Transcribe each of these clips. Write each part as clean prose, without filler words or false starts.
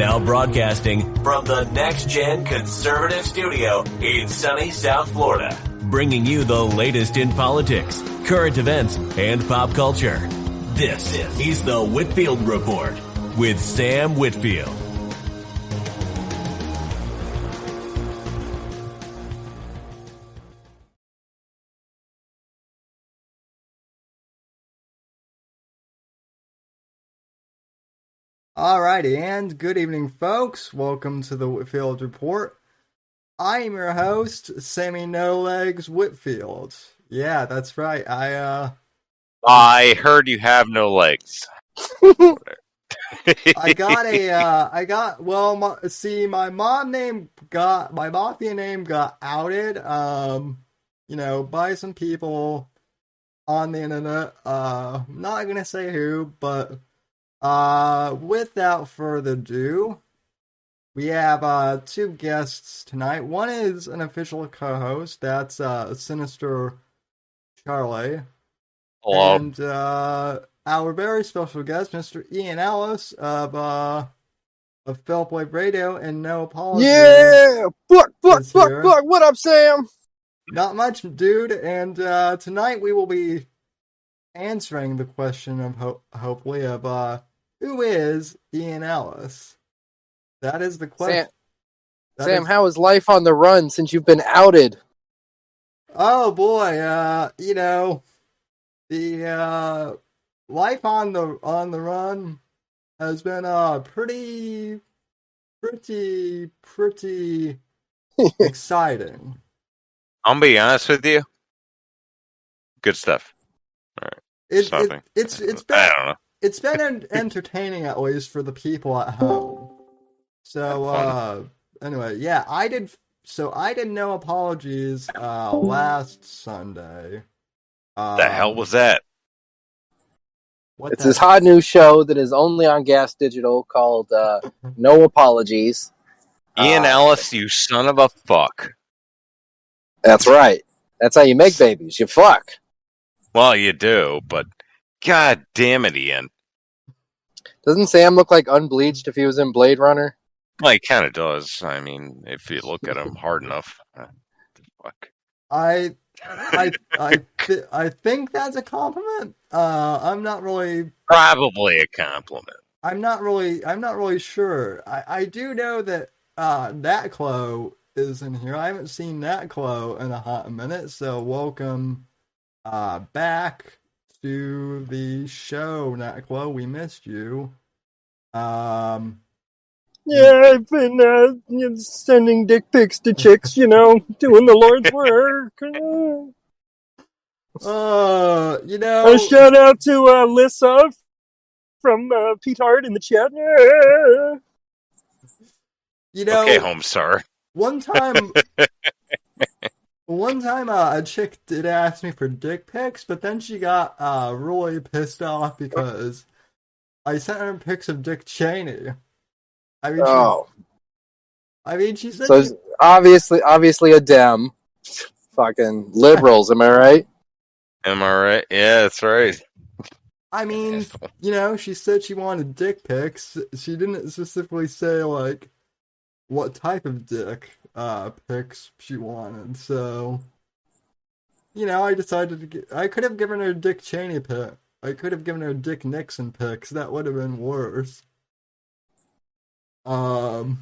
Now broadcasting from the Next Gen Conservative Studio in sunny South Florida, bringing you the latest in politics, current events, and pop culture. This is the Whitfield Report with Sam Whitfield. Alrighty, and good evening, folks. Welcome to the Whitfield Report. I am your host, Sammy No Legs Whitfield. Yeah, that's right. I heard you have no legs. My mafia name got outed, by some people on the internet. I'm not gonna say who, but without further ado, we have two guests tonight. One is an official co-host. That's Sinister Charlie. Hello. And our very special guest, Mr. Ian Ellis of Philip Wave Radio and No Apologies. Yeah! Fuck! What up, Sam? Not much, dude. And tonight we will be answering the question of hopefully of who is Ian Ellis? That is the question. Sam, how is life on the run since you've been outed? Oh boy, the life on the run has been pretty exciting. I'll be honest with you. Good stuff. All right. It's been I don't know. It's been entertaining, at least for the people at home. So anyway, yeah, I did No Apologies last Sunday. The hell was that? It's this hot new show that is only on Gas Digital called No Apologies. Ian Ellis, you son of a fuck. That's right. That's how you make babies. You fuck. Well, you do, but god damn it, Ian. Doesn't Sam look like unbleached if he was in Blade Runner? Well, he kind of does. I mean, if you look at him hard enough. Fuck. I think that's a compliment. I'm not really. Probably a compliment. I'm not really sure. I do know that Nat Clo is in here. I haven't seen Nat Clo in a hot minute, so welcome back to the show, Nat Clo. We missed you. Yeah, I've been sending dick pics to chicks, doing the Lord's work. A shout out to Lissa from Pete Hart in the chat. Okay, home sir. One time, a chick did ask me for dick pics, but then she got really pissed off because I sent her pics of Dick Cheney. She said. So obviously a Dem. Fucking liberals, am I right? Am I right? Yeah, that's right. I mean, she said she wanted dick pics. She didn't specifically say like what type of dick pics she wanted. So, I decided I could have given her Dick Cheney pic. I could have given her Dick Nixon pics. That would have been worse. So.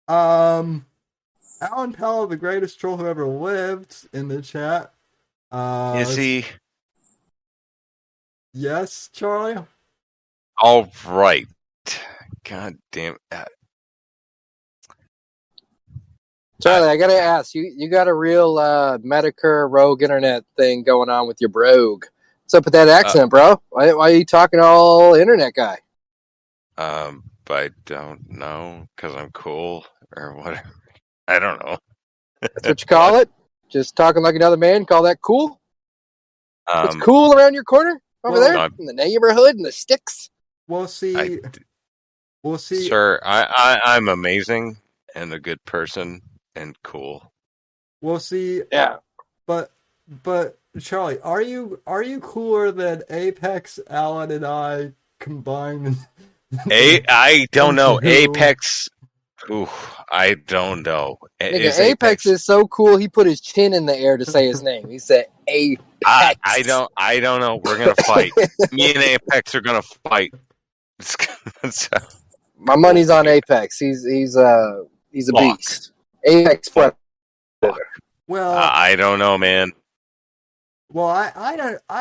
Alan Pell, the greatest troll who ever lived, in the chat. Is he? Yes, Charlie? All right. God damn it. Charlie, I gotta ask, you got a real Medicare rogue internet thing going on with your brogue. What's up with that accent, bro? Why are you talking all internet guy? I don't know, because I'm cool, or whatever. I don't know. That's what you call it? Just talking like another man, call that cool? It's cool around your corner? Over there? In the neighborhood, in the sticks? We'll see. Sir, I'm amazing, and a good person, and cool. We'll see. Yeah. But Charlie, are you cooler than Apex, Alan, and I combined? I don't know. into- Apex. Ooh, I don't know. Nigga, Is Apex is so cool. He put his chin in the air to say his name. He said Apex. I don't know. We're gonna fight. Me and Apex are gonna fight. My money's on Apex. He's a beast. Apex Predator. Well, I don't know, man. well, I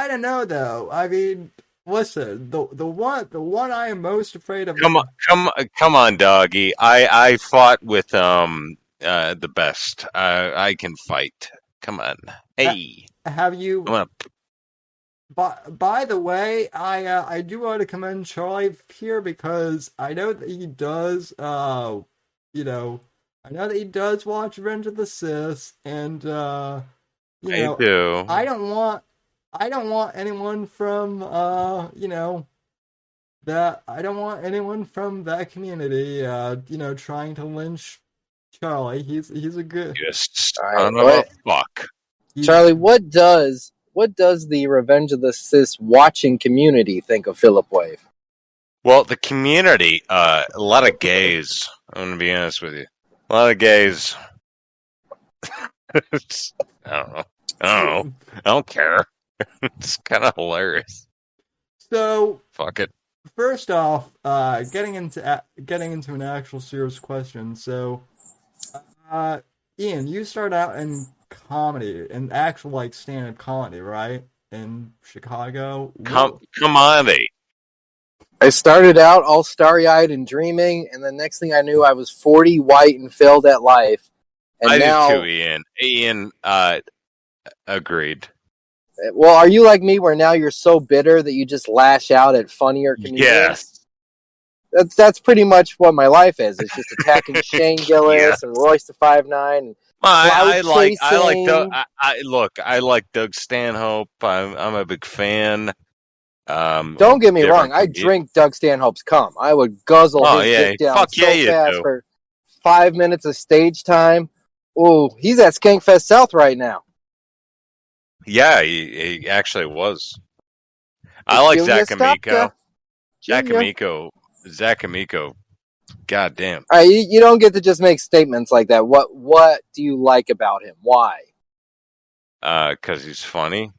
don't know though. I mean, listen, the one I am most afraid of. Come on, doggy. I fought with the best. I can fight. Come on. Hey. Have you? I'm gonna By the way, I do want to commend Charlie here because I know that he does you know, I know that he does watch Revenge of the Sith, and you know, I do. I don't want anyone from you know, that I don't want anyone from that community you know, trying to lynch Charlie. He's a good Just All right, son of a fuck. Charlie, what does the Revenge of the Sith watching community think of Philip Wave? Well, the community, a lot of gays. I'm gonna be honest with you. A lot of gays. I don't know. I don't care. It's kind of hilarious. So Fuck it. first off, getting into an actual serious question. So, Ian, you started out in comedy, in actual like stand-up comedy, right? In Chicago. Come on, eh? I started out all starry-eyed and dreaming, and the next thing I knew, I was 40, white, and failed at life. And I now, did too, Ian. Ian agreed. well, are you like me, where now you're so bitter that you just lash out at funnier comedians? Yes. That's pretty much what my life is. It's just attacking Shane Gillis Yes. and Royce the 5'9". I like chasing. I like Doug Stanhope. I'm a big fan. Don't get me wrong. I drink Doug Stanhope's cum. I would guzzle his dick down Fuck so yeah, you fast do. for 5 minutes of stage time. Oh, he's at Skankfest South right now. Yeah, he actually was. I like Zach Amico. Zach Amico. God damn. All right, you don't get to just make statements like that. What do you like about him? Why? 'Cause he's funny.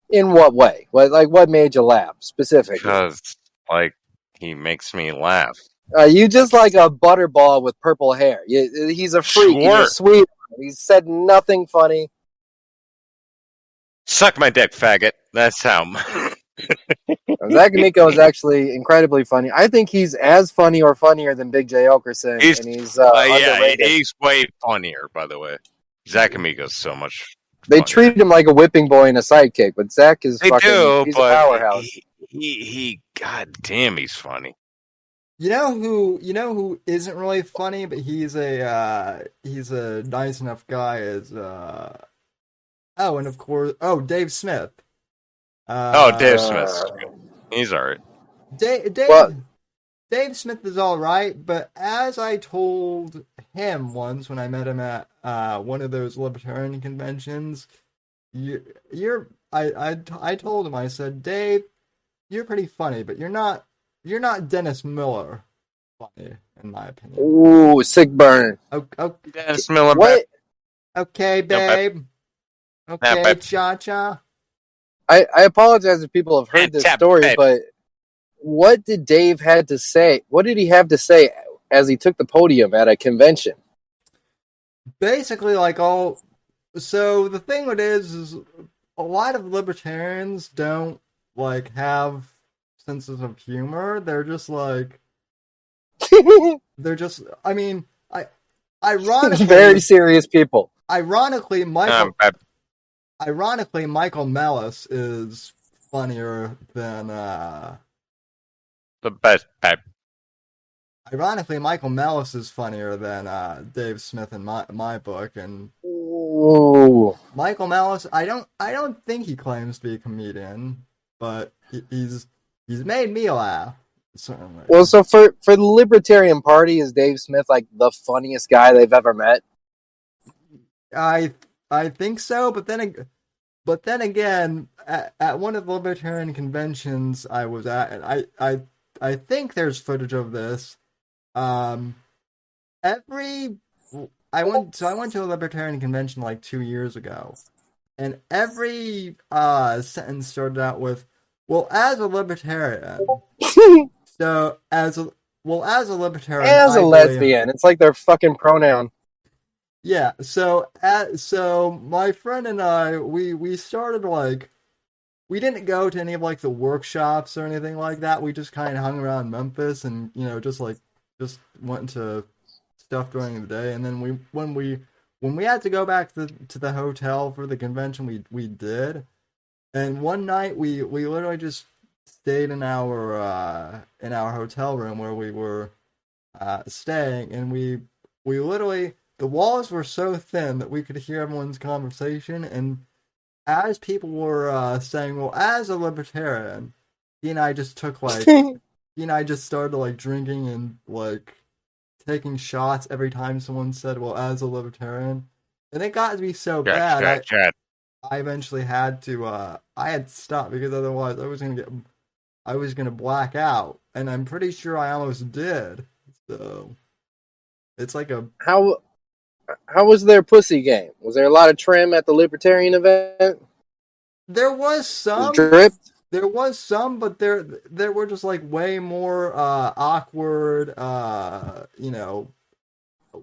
In what way? What made you laugh specifically? Because he makes me laugh. You just like a butterball with purple hair. He's a freak. Sure. He's a sweet. He said nothing funny. Suck my dick, faggot. That's how. Zach Amico is actually incredibly funny. I think he's as funny or funnier than Big J Okerson, and he's underrated. He's way funnier, by the way. Zach Amico's so much. They funnier. treat him like a whipping boy and a sidekick, but Zach is he's a powerhouse. He god damn, he's funny. You know who isn't really funny, but he's a nice enough guy is and of course Dave Smith. Dave Smith. He's alright. Dave Smith is alright, but as I told him once when I met him at one of those libertarian conventions, I told him, I said, Dave, you're pretty funny, but you're not Dennis Miller funny, in my opinion. Ooh, sick burn. Okay, Dennis Miller. What? Okay, babe. Okay, cha-cha. I apologize if people have heard this story, but what did Dave had to say? What did he have to say as he took the podium at a convention? Basically, so the thing with it is a lot of libertarians don't have senses of humor. They're just ironically very serious people. Ironically, Michael Malice is funnier than the best. Ironically, Michael Malice is funnier than Dave Smith in my book, and ooh. Michael Malice, I don't think he claims to be a comedian, but he's made me laugh, certainly. Well, so for the Libertarian Party, is Dave Smith like the funniest guy they've ever met? I think so, but then But then again, at one of the libertarian conventions I was at, and I think there's footage of this. Um, every I went to a libertarian convention like 2 years ago, and every sentence started out with, "Well, as a libertarian, so as a libertarian, As I a believe." lesbian, it's like their fucking pronoun. Yeah, so my friend and I, we started like, we didn't go to any of like the workshops or anything like that. We just kind of hung around Memphis and just went to stuff during the day. And then when we had to go back to the hotel for the convention, we did. And one night we literally just stayed in our hotel room where we were staying, and we literally, the walls were so thin that we could hear everyone's conversation. And as people were saying, "Well, as a libertarian," he and I just took like he and I just started like drinking and like taking shots every time someone said, "Well, as a libertarian," and it got to be so bad. I eventually had to I had to stop, because otherwise I was gonna black out, and I'm pretty sure I almost did. So it's like a How was their pussy game? Was there a lot of trim at the libertarian event? there was some. Dripped? There was some, but there were just like way more awkward. Well,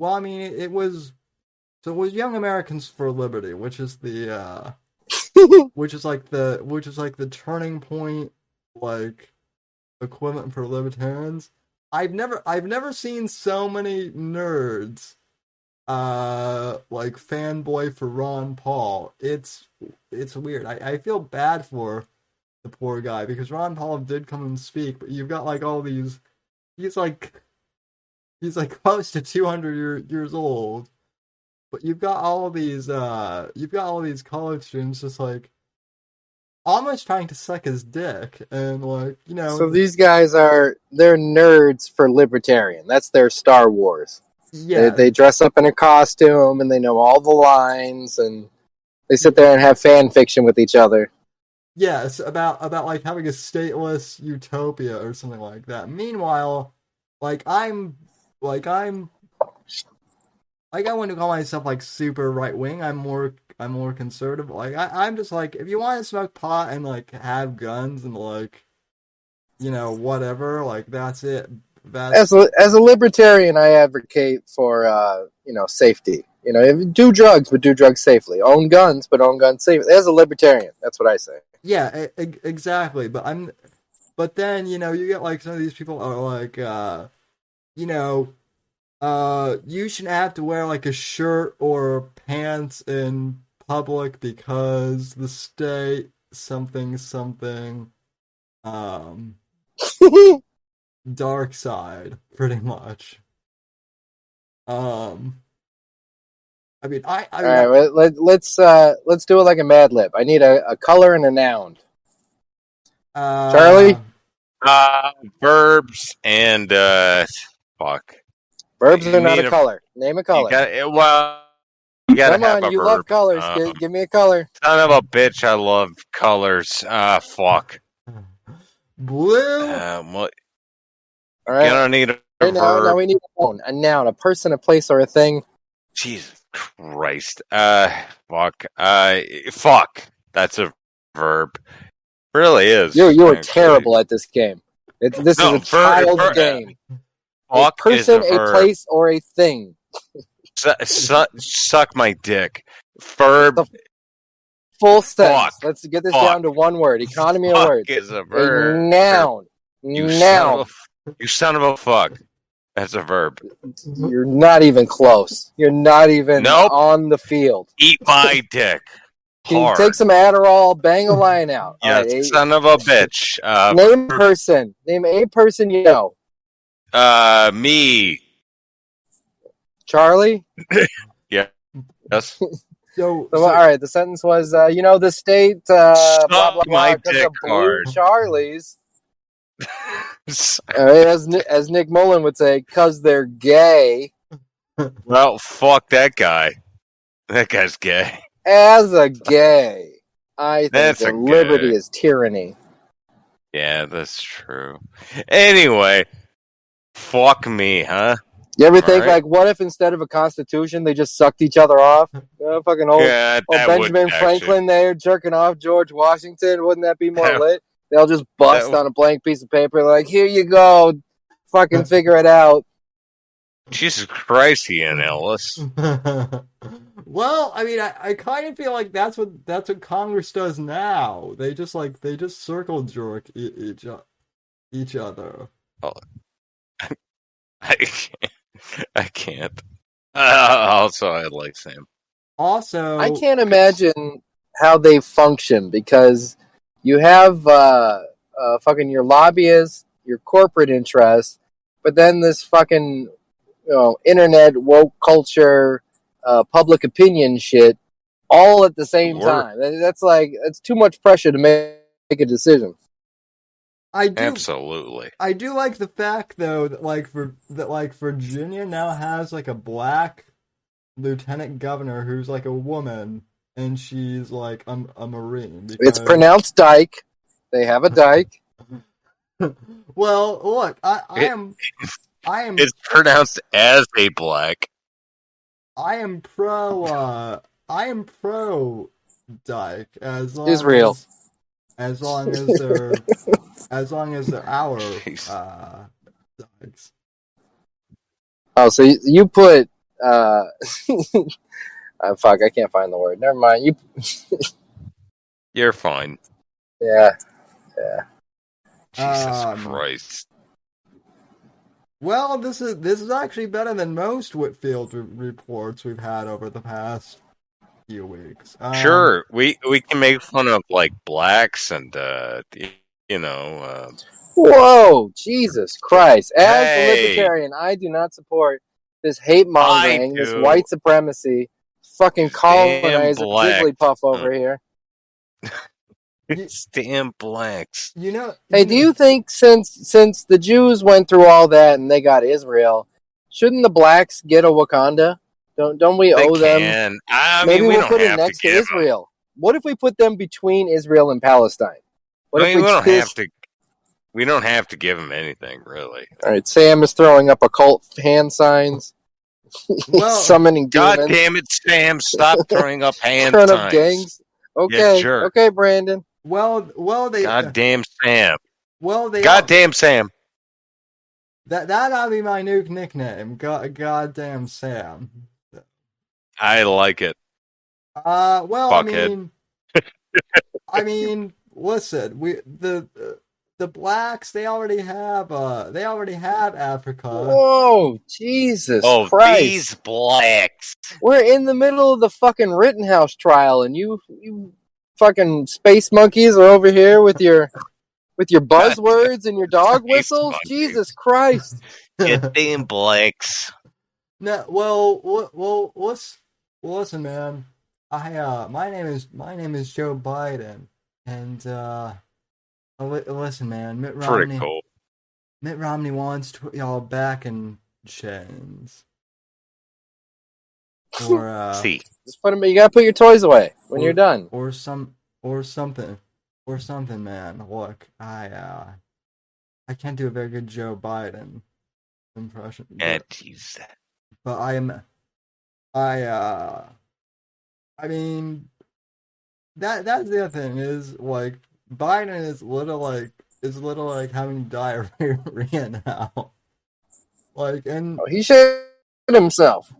I mean, it was Young Americans for Liberty, which is the which is like the turning point, like equivalent for libertarians. I've never seen so many nerds like fanboy for Ron Paul. It's weird. I feel bad for the poor guy, because Ron Paul did come and speak, but you've got like all these, he's like close to 200 years old, but you've got all these college students just like almost trying to suck his dick, and like, So these guys they're nerds for libertarian. That's their Star Wars. yeah, They dress up in a costume and they know all the lines, and they sit there and have fan fiction with each other. yes, about like having a stateless utopia or something like that. Meanwhile, like I wouldn't call myself like super right wing. I'm more conservative. Like I'm just like, if you want to smoke pot and like have guns and like, whatever, like that's it. As a libertarian, I advocate for safety. Do drugs, but do drugs safely. Own guns, but own guns safely. As a libertarian, that's what I say. Yeah, exactly. But then you get like some of these people are like, you shouldn't have to wear like a shirt or pants in public because the state something dark side, pretty much. I mean, all right, let's do it like a Mad Lib. I need a color and a noun. Charlie? Verbs and fuck. Verbs are not a color. Name a color. You gotta Come have on, a you verb. love colors. Give me a color. Son of a bitch, I love colors. Fuck. Blue. All right. Gonna need a verb. Now we need a noun, a person, a place, or a thing. Jesus Christ. Fuck. Fuck. That's a verb. Really is. You are terrible at this game. This is a child's game. Fuck a person, is a place, or a thing. Suck my dick. Verb. Full sentence. Let's get this down to one word. Economy of words. Is a verb. A noun. You son of a fuck. That's a verb. You're not even close. You're not even on the field. Eat my dick. Can you take some Adderall, bang a line out? Yeah, right, son of a bitch. Name a person. Name a person you know. Me. Charlie? Yeah. Yes. So all right, the sentence was, the state, blah, blah, blah, because of blue Charlies. As Nick Mullen would say, because they're gay. Well, fuck that guy. That guy's gay. As a gay, I think That's that a liberty good. is tyranny. Yeah, that's true. Anyway, fuck me, huh? You ever All think, right. like, what if instead of a constitution, they just sucked each other off? Fucking Yeah, old that would Benjamin actually. Franklin there jerking off George Washington. Wouldn't that be more That- lit? They'll just bust that- on a blank piece of paper, like, here you go. Fucking figure it out. Jesus Christ, Ian Ellis. Well, I mean, I kind of feel like that's what Congress does now. They just circle jerk each other. Oh, I can't. I can't. Also, I like Sam. Also, I can't imagine how they function because you have fucking your lobbyists, your corporate interests, but then this fucking internet woke culture, public opinion shit, all at the same time. That's too much pressure to make a decision. Absolutely. I do like the fact though that Virginia now has like a black lieutenant governor who's like a woman, and she's like a Marine. Because... It's pronounced Dyke. They have a Dyke. Well, look, I am. It's pronounced as a black. I am pro Dyke as long Israel. as long as they're our Dykes. Oh, so you put fuck, I can't find the word. Never mind. You're fine. Yeah. Jesus Christ. Well, this is actually better than most Whitfield reports we've had over the past few weeks. Sure, we can make fun of like blacks and Whoa, Jesus Christ! As a Hey. libertarian, I do not support this hate mongering, I this do. white supremacy, fucking colonizer black. Jigglypuff over here. It's damn blacks. Hey, do you think since the Jews went through all that and they got Israel, shouldn't the blacks get a Wakanda? Don't we owe them? Maybe we we'll don't put it have next to to give Israel. What if we put them between Israel and Palestine? What if we don't just- have to. We don't have to give them anything, really. All right, Sam is throwing up occult hand signs. Well, summoning demons. God damn it, Sam! Stop throwing up hand Turn signs. up gangs. You Okay, jerk. okay, Brandon. Well, they. Goddamn Sam! Well, they. Goddamn Sam! That ought to be my new nickname. Goddamn Sam. I like it. Well, Fuckhead. I mean, listen, the blacks they already have Africa. Whoa, Jesus Oh, Christ! these blacks. We're in the middle of the fucking Rittenhouse trial, and you fucking space monkeys are over here with your buzzwords and your dog whistles. monkeys. Jesus Christ! Goddamn blacks. No, well, listen, man. My name is Joe Biden, and listen, man. Pretty cool. Mitt Romney wants to put y'all back in chains. Or See, Just put them. You gotta put your toys away when you're done. or something, man. Look, I can't do a very good Joe Biden impression, geez. but I mean, that's the other thing is like Biden is little like having diarrhea now. Like, and Oh, he shit himself.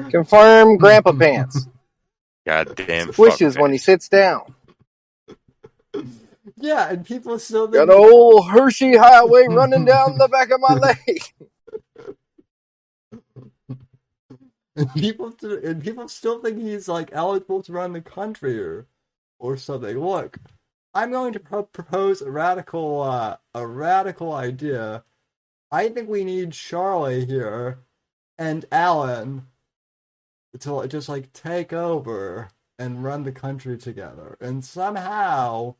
Confirm Grandpa Pants. Goddamn Swishes when he sits down. yeah, and people still Got think an old Hershey Highway running down the back of my leg. and people still think he's like eligible to run the country or something. Look, I'm going to propose a radical idea. I think we need Charlie here and Alan to just like take over and run the country together, and somehow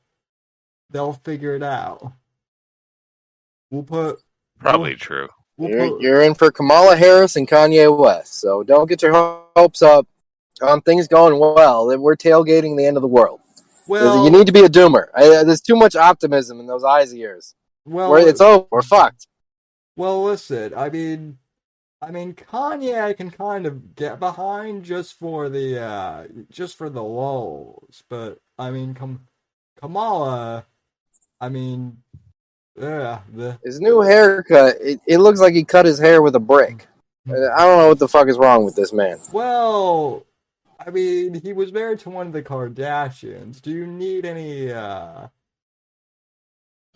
they'll figure it out. Probably true. You're in for Kamala Harris and Kanye West, so don't get your hopes up on things going well. We're tailgating the end of the world. Well, you need to be a doomer. There's too much optimism in those eyes of yours. well, It's over. We're fucked. Well, listen. I mean, Kanye I can kind of get behind just for the lulls, but I mean, Kamala. I mean, yeah, His new haircut, it looks like he cut his hair with a brick. I don't know what the fuck is wrong with this man. Well, I mean, he was married to one of the Kardashians. Do you need any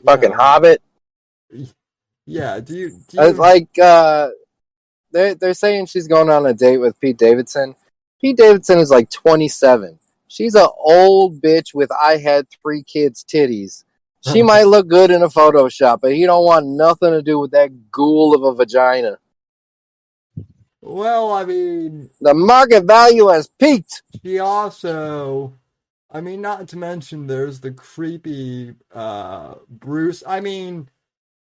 Fucking Hobbit. Yeah, do you It's like they're saying she's going on a date with Pete Davidson. Pete Davidson is like 27. She's an old bitch with I had 3 kids titties. She might look good in a Photoshop, but he don't want nothing to do with that ghoul of a vagina. Well, I mean, the market value has peaked. She also, I mean, not to mention there's the creepy Bruce. I mean,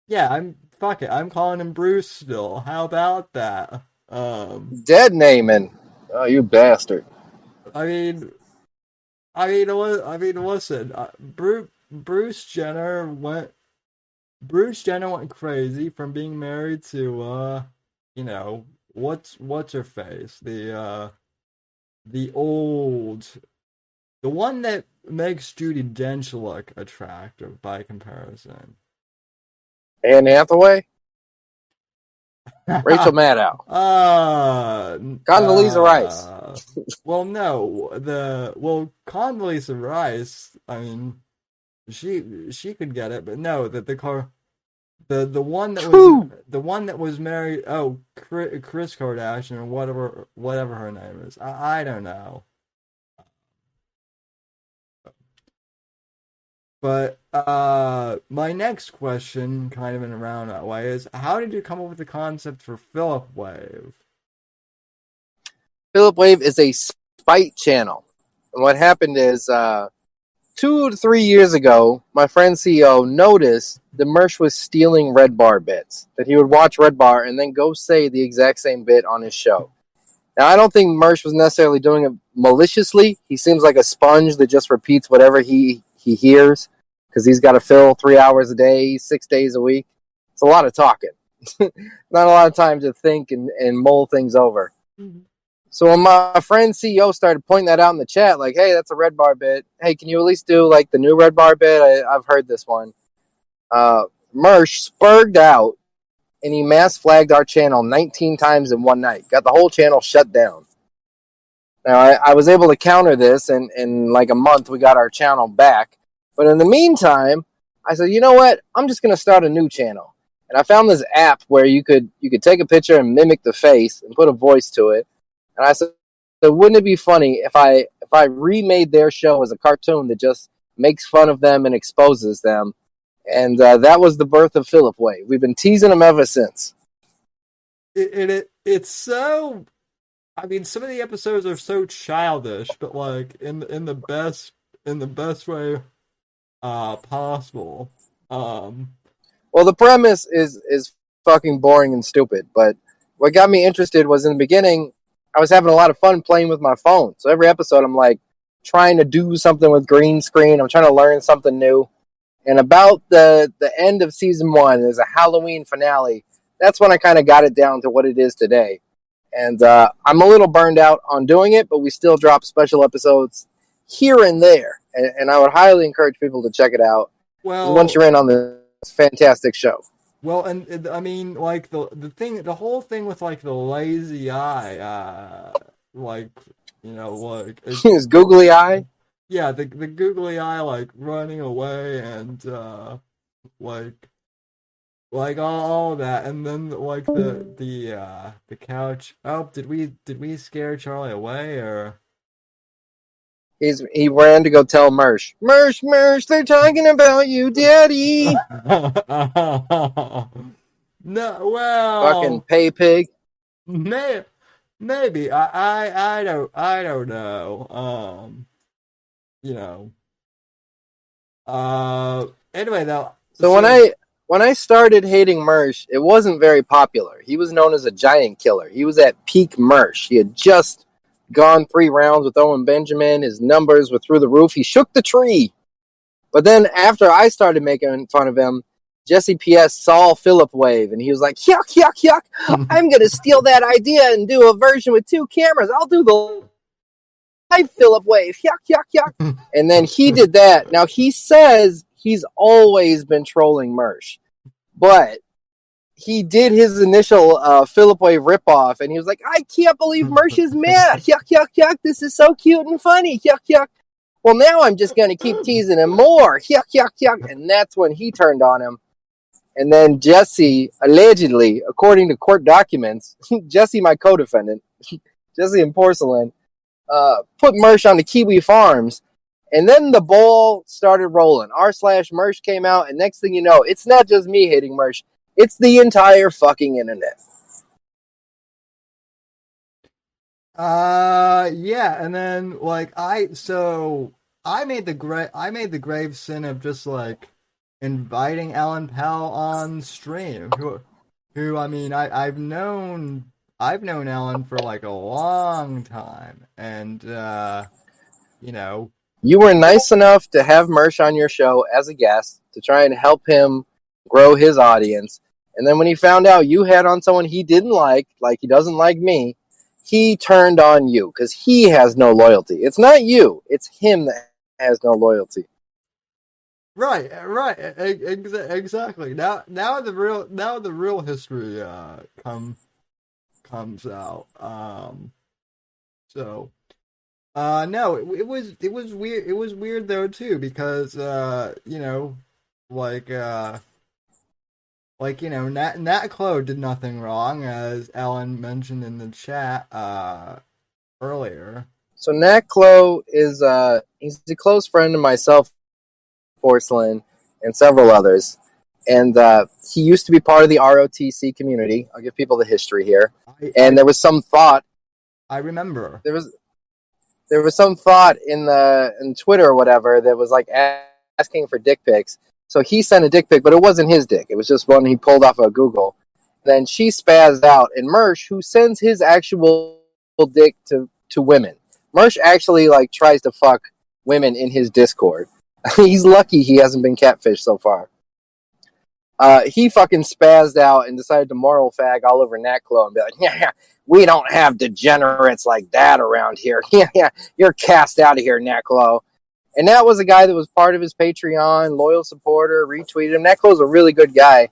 yeah, fuck it. I'm calling him Bruce still. How about that? Dead naming. Oh, you bastard. I mean, listen. Bruce Jenner went crazy from being married to what's her face, the one that makes Judi Dench look attractive by comparison. Anne Hathaway? Rachel Maddow. Condoleezza Rice. Well, no. Condoleezza Rice, I mean, she could get it, but no, the one that was married, Kris Kardashian or whatever her name is. I don't know. But my next question, kind of in a roundabout way, is how did you come up with the concept for Philip Wave? Philip Wave is a spite channel. And what happened is 2 to 3 years ago, my friend CEO noticed that Mersh was stealing Red Bar bits. That he would watch Red Bar and then go say the exact same bit on his show. Now, I don't think Mersh was necessarily doing it maliciously. He seems like a sponge that just repeats whatever he hears, because he's got to fill 3 hours a day, 6 days a week. It's a lot of talking. Not a lot of time to think and mull things over. Mm-hmm. So when my friend CEO started pointing that out in the chat, like, hey, that's a Red Bar bit. Hey, can you at least do like the new Red Bar bit? I've heard this one. Mersh spurred out, and he mass flagged our channel 19 times in one night. Got the whole channel shut down. Now, I was able to counter this, and in like a month, we got our channel back. But in the meantime, I said, you know what? I'm just going to start a new channel. And I found this app where you could take a picture and mimic the face and put a voice to it. And I said, wouldn't it be funny if I remade their show as a cartoon that just makes fun of them and exposes them? And that was the birth of Philip Wave. We've been teasing him ever since. It's so... I mean, some of the episodes are so childish, but like in the best way possible. Well, the premise is fucking boring and stupid, but what got me interested was in the beginning, I was having a lot of fun playing with my phone. So every episode, I'm like trying to do something with green screen. I'm trying to learn something new. And about the end of season 1, there's a Halloween finale. That's when I kind of got it down to what it is today. And I'm a little burned out on doing it, but we still drop special episodes here and there. And I would highly encourage people to check it out. Well, once you're in on this fantastic show. Well, and I mean, like the whole thing with like the lazy eye, like, you know, like his googly eye. Yeah, the googly eye, like running away and like all that, and then like the couch. Oh, did we scare Charlie away or? He ran to go tell Mersh. Mersh, they're talking about you, Daddy. No, well, fucking pay pig. Maybe I don't know. You know. Anyway, though. So when I started hating Mersh, it wasn't very popular. He was known as a giant killer. He was at peak Mersh. He had just gone 3 rounds with Owen Benjamin. His numbers were through the roof. He shook the tree. But then after I started making fun of him, Jesse P.S. saw Philip Wave, and he was like, yuck, yuck, yuck. I'm going to steal that idea and do a version with 2 cameras. I'll do the live Philip Wave. Yuck, yuck, yuck. And then he did that. Now, he says he's always been trolling Mersh. But he did his initial Philip Wave ripoff, and he was like, I can't believe Mersh is mad. Yuck, yuck, yuck. This is so cute and funny. Yuck, yuck. Well, now I'm just going to keep teasing him more. Yuck, yuck, yuck. And that's when he turned on him. And then Jesse, allegedly, according to court documents, Jesse, my co-defendant, Jesse and Porcelain, put Mersh on the Kiwi Farms. And then the ball started rolling. r/Mersh came out, and next thing you know, it's not just me hating Mersh. It's the entire fucking internet. Yeah, and then like I made the grave sin of just like inviting Ellen Pell on stream. Who I mean I've known Ellen for like a long time, and you know. You were nice enough to have Mersh on your show as a guest to try and help him grow his audience. And then when he found out you had on someone he didn't like he doesn't like me, he turned on you because he has no loyalty. It's not you. It's him that has no loyalty. Right, exactly. Now the real history comes out. No, it was weird. It was weird though too because you know, Nat Clo did nothing wrong, as Ellen mentioned in the chat earlier. So Nat Clo is he's a close friend of myself, Porcelain, and several others. And he used to be part of the ROTC community. I'll give people the history here. There was some thought. I remember. There was some thought in Twitter or whatever that was like asking for dick pics. So he sent a dick pic, but it wasn't his dick. It was just one he pulled off of Google. Then she spazzed out, and Mersh, who sends his actual dick to women, Mersh actually like tries to fuck women in his Discord. He's lucky he hasn't been catfished so far. He fucking spazzed out and decided to moral fag all over Natclo and be like, yeah, we don't have degenerates like that around here. Yeah, you're cast out of here, Natclo. And that was a guy that was part of his Patreon, loyal supporter, retweeted him. Natclo's a really good guy.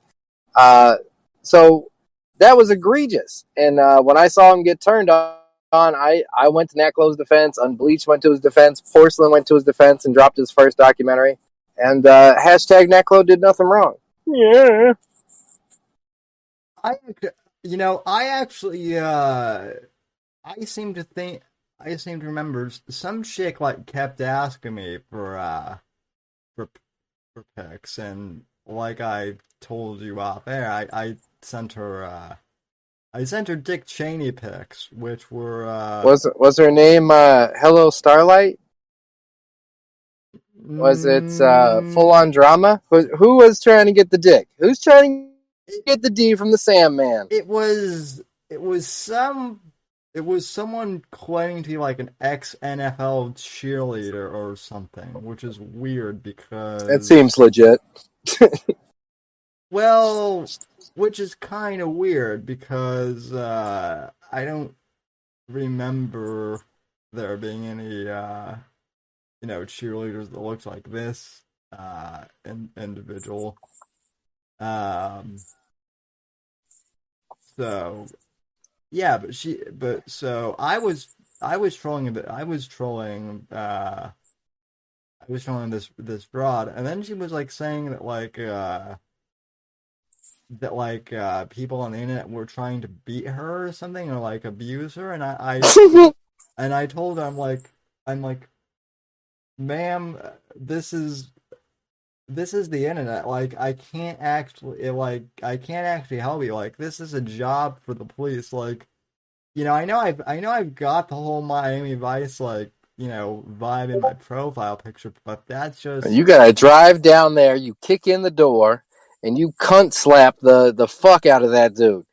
So that was egregious. And when I saw him get turned on, I went to Natclo's defense. Unbleached went to his defense. Porcelain went to his defense and dropped his first documentary. And hashtag Natclo did nothing wrong. Yeah. I seem to remember some chick like kept asking me for pics, and like I told you off air, I sent her Dick Cheney pics, which were was her name Hello Starlight? Was it full on drama? Who was trying to get the dick? Who's trying to get the D from the Sandman? It was someone claiming to be like an ex-NFL cheerleader or something, which is weird because it seems legit. Well, which is kind of weird because I don't remember there being any cheerleaders that looked like this individual. So yeah, so I was trolling a bit. I was trolling this broad, and then she was like saying that people on the internet were trying to beat her or something, or like abuse her, and I told her I'm like, ma'am, this is the internet. Like, I can't actually help you. Like, this is a job for the police. Like, I know I've got the whole Miami Vice vibe in my profile picture, but that's just, you gotta drive down there. You kick in the door and you cunt slap the fuck out of that dude.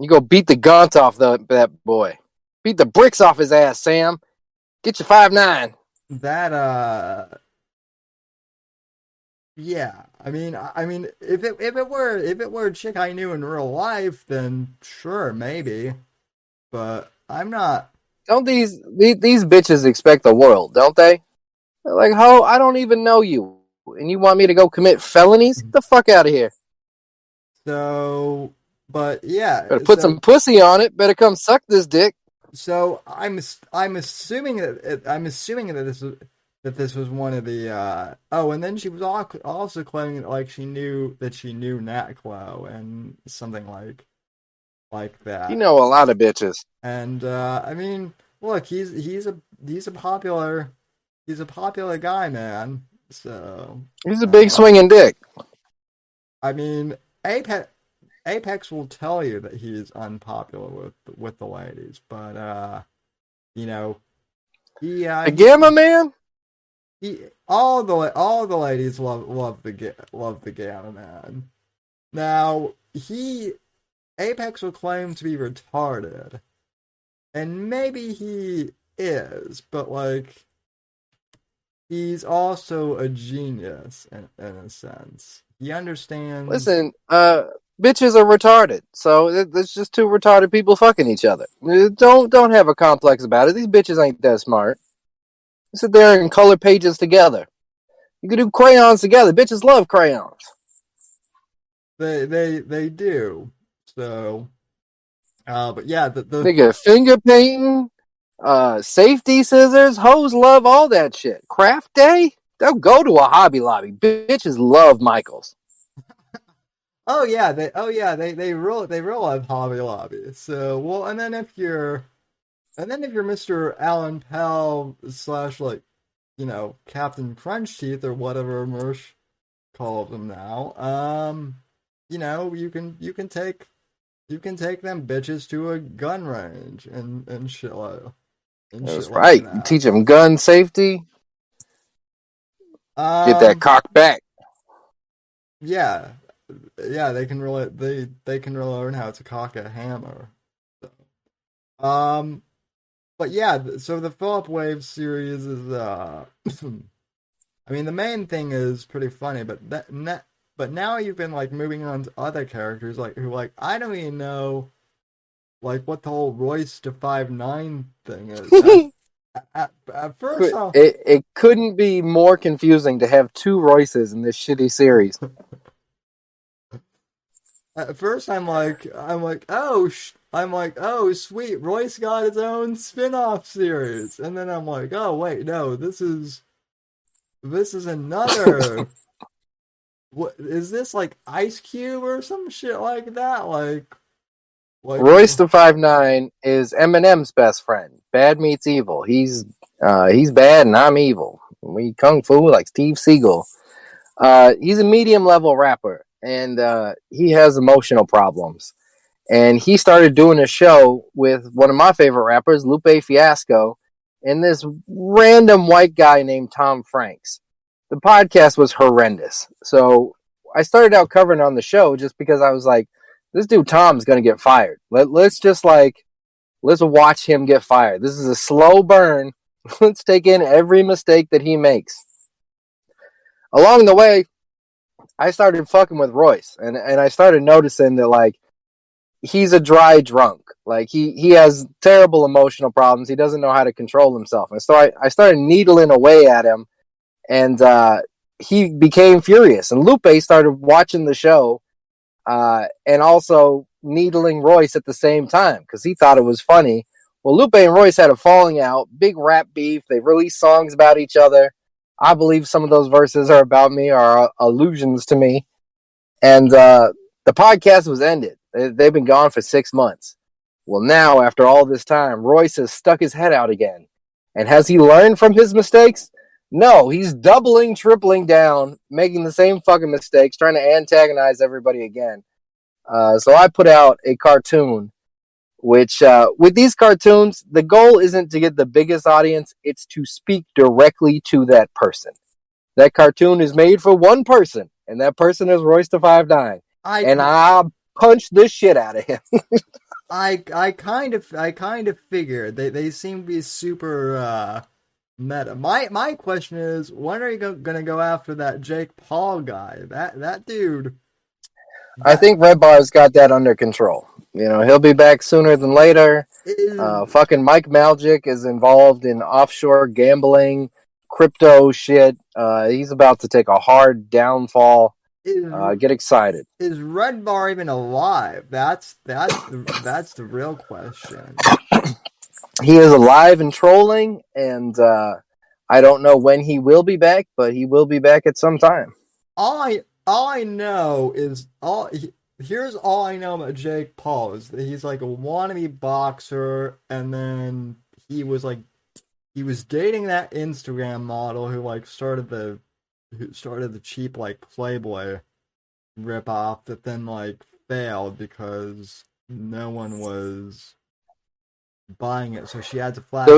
You go beat the gaunt off that boy. Beat the bricks off his ass, Sam. Get your 5'9". That yeah. I mean, if it were a chick I knew in real life, then sure, maybe. But I'm not. Don't these bitches expect the world, don't they? They're like, ho, I don't even know you. And you want me to go commit felonies? Get the fuck out of here. So, but yeah. Better put some pussy on it. Better come suck this dick. So I'm assuming that this was one of the and then she was also claiming that like she knew Nat Chloe and something like that. You know a lot of bitches. And I mean, look, he's a popular guy, man. So he's a big swinging dick. I mean, Apex will tell you that he's unpopular with the ladies, but you know, the Gamma Man. All the ladies love the Gamma Man. Now Apex will claim to be retarded, and maybe he is, but like he's also a genius in a sense. He understands. Listen, bitches are retarded, so it's just two retarded people fucking each other. Don't have a complex about it. These bitches ain't that smart. They sit there and color pages together. You can do crayons together. Bitches love crayons. They do. So, but yeah, they get finger painting, safety scissors. Hoes love all that shit. Craft day. They'll go to a Hobby Lobby. Bitches love Michaels. They really love Hobby Lobby. So well, and then if you're Mr. Alan Pell / like, you know, Captain Crunch Teeth or whatever Mersh calls them now, you know, you can take them bitches to a gun range and shit like. That's right. You teach them gun safety. Get that cock back. Yeah, they can really learn how to cock a hammer. So. But yeah, so the Philip Wave series is I mean, the main thing is pretty funny, but but now you've been like moving on to other characters who I don't even know like what the whole Royce to 5'9" thing is. At first, it couldn't be more confusing to have two Royces in this shitty series. At first, I'm like, oh, sweet, Royce got his own spin-off series, and then I'm like, oh wait, no, this is another. What is this, like Ice Cube or some shit like that? Like Royce the 5'9" is Eminem's best friend. Bad meets evil. He's bad and I'm evil. We kung fu like Steve Seagal. He's a medium level rapper, and he has emotional problems. And he started doing a show with one of my favorite rappers, Lupe Fiasco, and this random white guy named Tom Franks. The podcast was horrendous. So I started out covering on the show just because I was like, this dude Tom's going to get fired. Let's watch him get fired. This is a slow burn. Let's take in every mistake that he makes. Along the way, I started fucking with Royce, and I started noticing that, like, he's a dry drunk. Like, he has terrible emotional problems. He doesn't know how to control himself. And so I started needling away at him, and he became furious. And Lupe started watching the show and also needling Royce at the same time because he thought it was funny. Well, Lupe and Royce had a falling out, big rap beef. They released songs about each other. I believe some of those verses are about me, are allusions to me. And the podcast was ended. They've been gone for 6 months. Well, now, after all this time, Royce has stuck his head out again. And has he learned from his mistakes? No, he's doubling, tripling down, making the same fucking mistakes, trying to antagonize everybody again. So I put out a cartoon, which with these cartoons, the goal isn't to get the biggest audience, it's to speak directly to that person. That cartoon is made for one person, and that person is Royce the 5'9". And I punched the shit out of him. I kind of figured they seem to be super meta. My question is, when are you gonna go after that Jake Paul guy? That dude. I think Red Bar's got that under control. He'll be back sooner than later. Is Fucking Mike Maljic is involved in offshore gambling, crypto shit. He's about to take a hard downfall. is Get excited. is Red Bar even alive? That's the real question. He is alive and trolling, and I don't know when he will be back, but he will be back at some time. All I know is here's all I know about Jake Paul is that he's like a wannabe boxer, and then he was dating that Instagram model who started the cheap like Playboy ripoff that then like failed because no one was buying it, so she had to flash.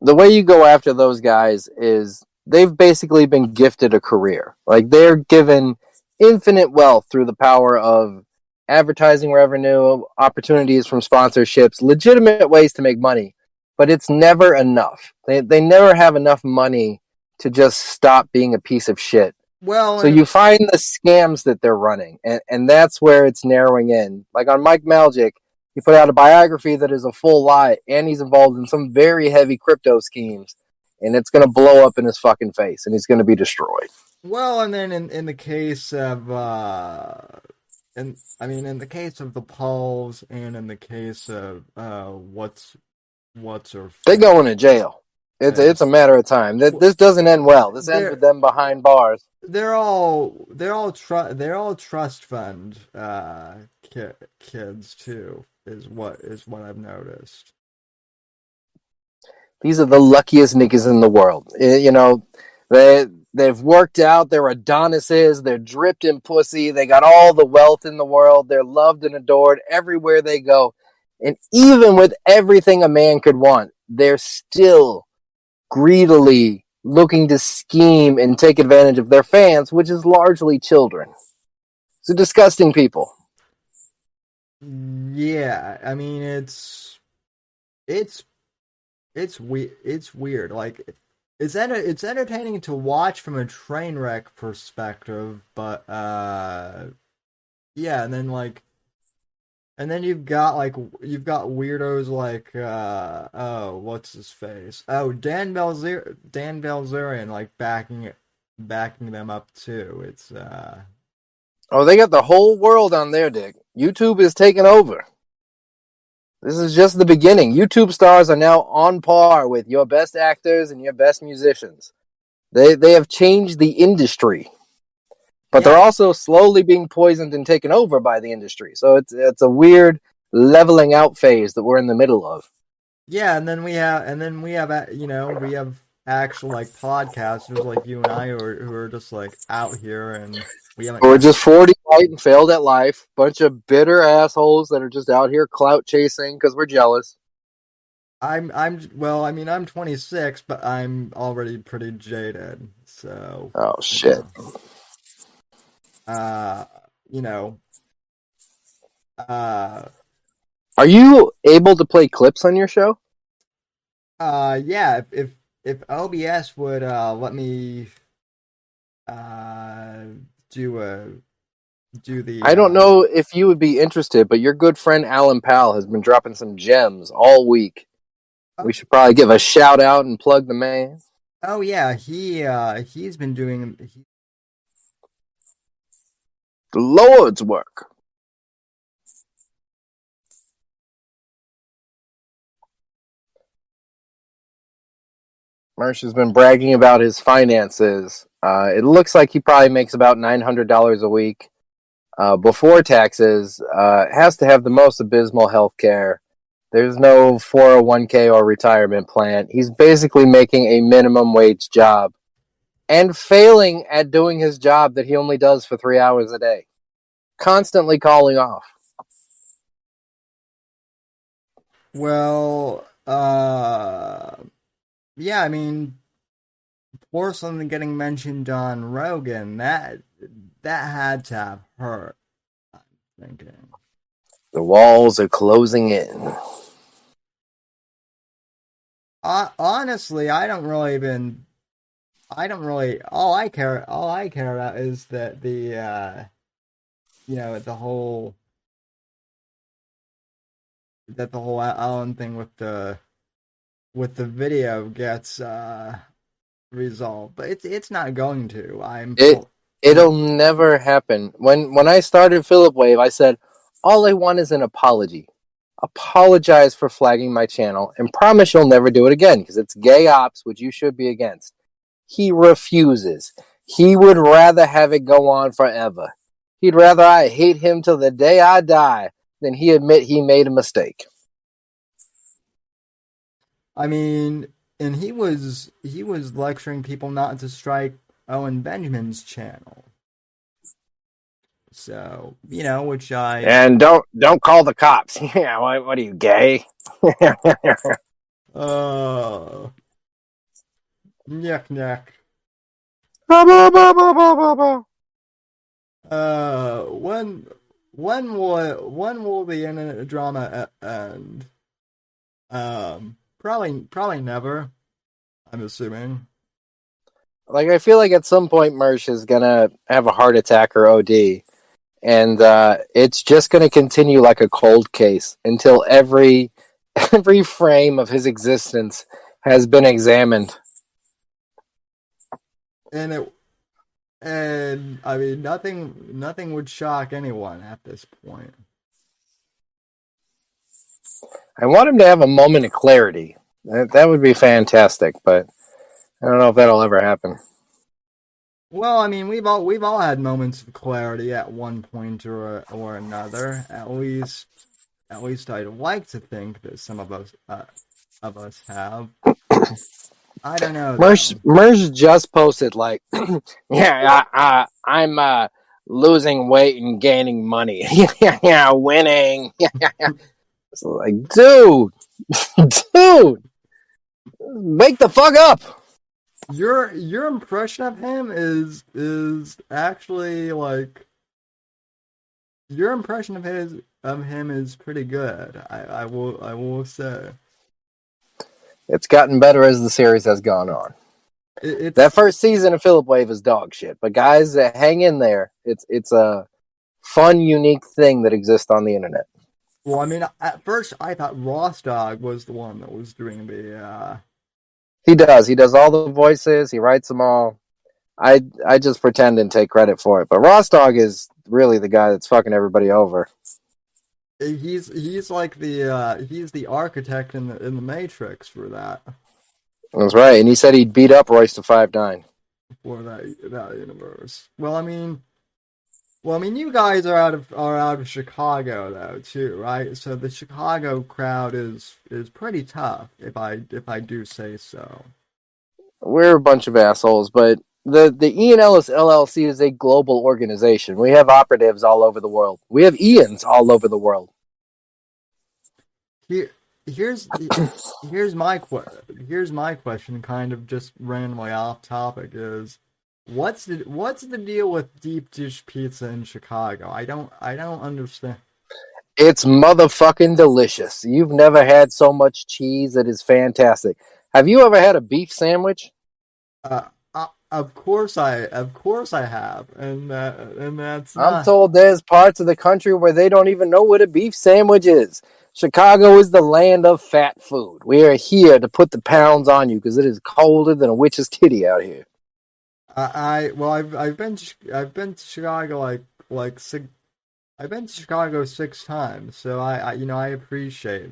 The way you go after those guys is they've basically been gifted a career. Like, they're given infinite wealth through the power of advertising revenue, opportunities from sponsorships, legitimate ways to make money, but it's never enough. They never have enough money to just stop being a piece of shit. Well, So you find the scams that they're running, and that's where it's narrowing in. Like on Mike Maljic, he put out a biography that is a full lie, and he's involved in some very heavy crypto schemes, and it's going to blow up in his fucking face, and he's going to be destroyed. well, and then in the case of in the case of the Pauls and in the case of what's her They're going to jail. It's a matter of time. This doesn't end well. This ends with them behind bars. They're all trust fund kids too. Is what I've noticed. These are the luckiest niggas in the world. They've worked out. They're Adonises. They're dripped in pussy. They got all the wealth in the world. They're loved and adored everywhere they go. And even with everything a man could want, they're still greedily looking to scheme and take advantage of their fans, which is largely children. It's a disgusting people. Yeah, I mean it's weird. Like it's entertaining to watch from a train wreck perspective, but yeah, and then you've got weirdos like what's his face? Oh, Dan Belzerian like backing them up too. It's Oh, they got the whole world on their dick. YouTube is taking over. This is just the beginning. YouTube stars are now on par with your best actors and your best musicians. They have changed the industry. But they're also slowly being poisoned and taken over by the industry. So it's a weird leveling out phase that we're in the middle of. Yeah, and then we have actual like podcasters like you and I who are just like out here, and we're just 40 white and failed at life. Bunch of bitter assholes that are just out here clout chasing because we're jealous. I'm 26, but I'm already pretty jaded. So oh shit. Are you able to play clips on your show? Yeah, if OBS would let me do the I don't know if you would be interested, but your good friend Alan Powell has been dropping some gems all week. We should probably give a shout out and plug the man. Oh yeah, he's been doing the Lord's work. Marsh has been bragging about his finances. It looks like he probably makes about $900 a week before taxes. Has to have the most abysmal health care. There's no 401k or retirement plan. He's basically making a minimum wage job and failing at doing his job that he only does for 3 hours a day. Constantly calling off. Well, yeah, I mean, porcelain getting mentioned on Rogan, that had to have hurt, I'm thinking. The walls are closing in. Honestly, I don't really. All I care about is that the the whole Ellen thing with the video gets resolved, but it's not going to. It'll never happen. When I started Philip Wave, I said all I want is an apology. Apologize for flagging my channel and promise you'll never do it again because it's gay ops, which you should be against. He refuses. He would rather have it go on forever. He'd rather I hate him till the day I die than he admit he made a mistake. I mean, and he was lecturing people not to strike Owen Benjamin's channel. So, which I... And don't call the cops. Yeah, what are you, gay? Yuck. When will the internet drama end? Probably never. I'm assuming. Like, I feel like at some point Mersh is gonna have a heart attack or OD, and it's just gonna continue like a cold case until every frame of his existence has been examined. And I mean, nothing would shock anyone at this point. I want him to have a moment of clarity. That would be fantastic, but I don't know if that'll ever happen. Well, I mean, we've all had moments of clarity at one point or another. At least I'd like to think that some of us have. I don't know. Mersh just posted like, yeah, I'm losing weight and gaining money. Yeah, winning. It's like, dude, wake the fuck up. Your impression of him is actually like, your impression of him is pretty good. I will say. It's gotten better as the series has gone on. That first season of Philip Wave is dog shit, but guys, hang in there. It's a fun, unique thing that exists on the internet. Well, I mean, at first I thought Ross Dog was the one that was doing the. He does all the voices. He writes them all. I just pretend and take credit for it, but Ross Dog is really the guy that's fucking everybody over. He's like he's the architect in the Matrix for that. That's right, and he said he'd beat up Royce to 5'9" for that universe. Well, I mean, you guys are out of Chicago though too, right? So the Chicago crowd is pretty tough, if I do say so. We're a bunch of assholes, but the Ian Ellis LLC is a global organization. We have operatives all over the world. We have Ians all over the world. Here's my question, kind of just randomly off topic, is what's the deal with deep dish pizza in Chicago? I don't understand. It's motherfucking delicious. You've never had so much cheese. It is fantastic. Have you ever had a beef sandwich? Of course I have, and that's. I'm told there's parts of the country where they don't even know what a beef sandwich is. Chicago is the land of fat food. We are here to put the pounds on you because it is colder than a witch's kitty out here. I've been to Chicago like six. I've been to Chicago 6 times, so I appreciate it.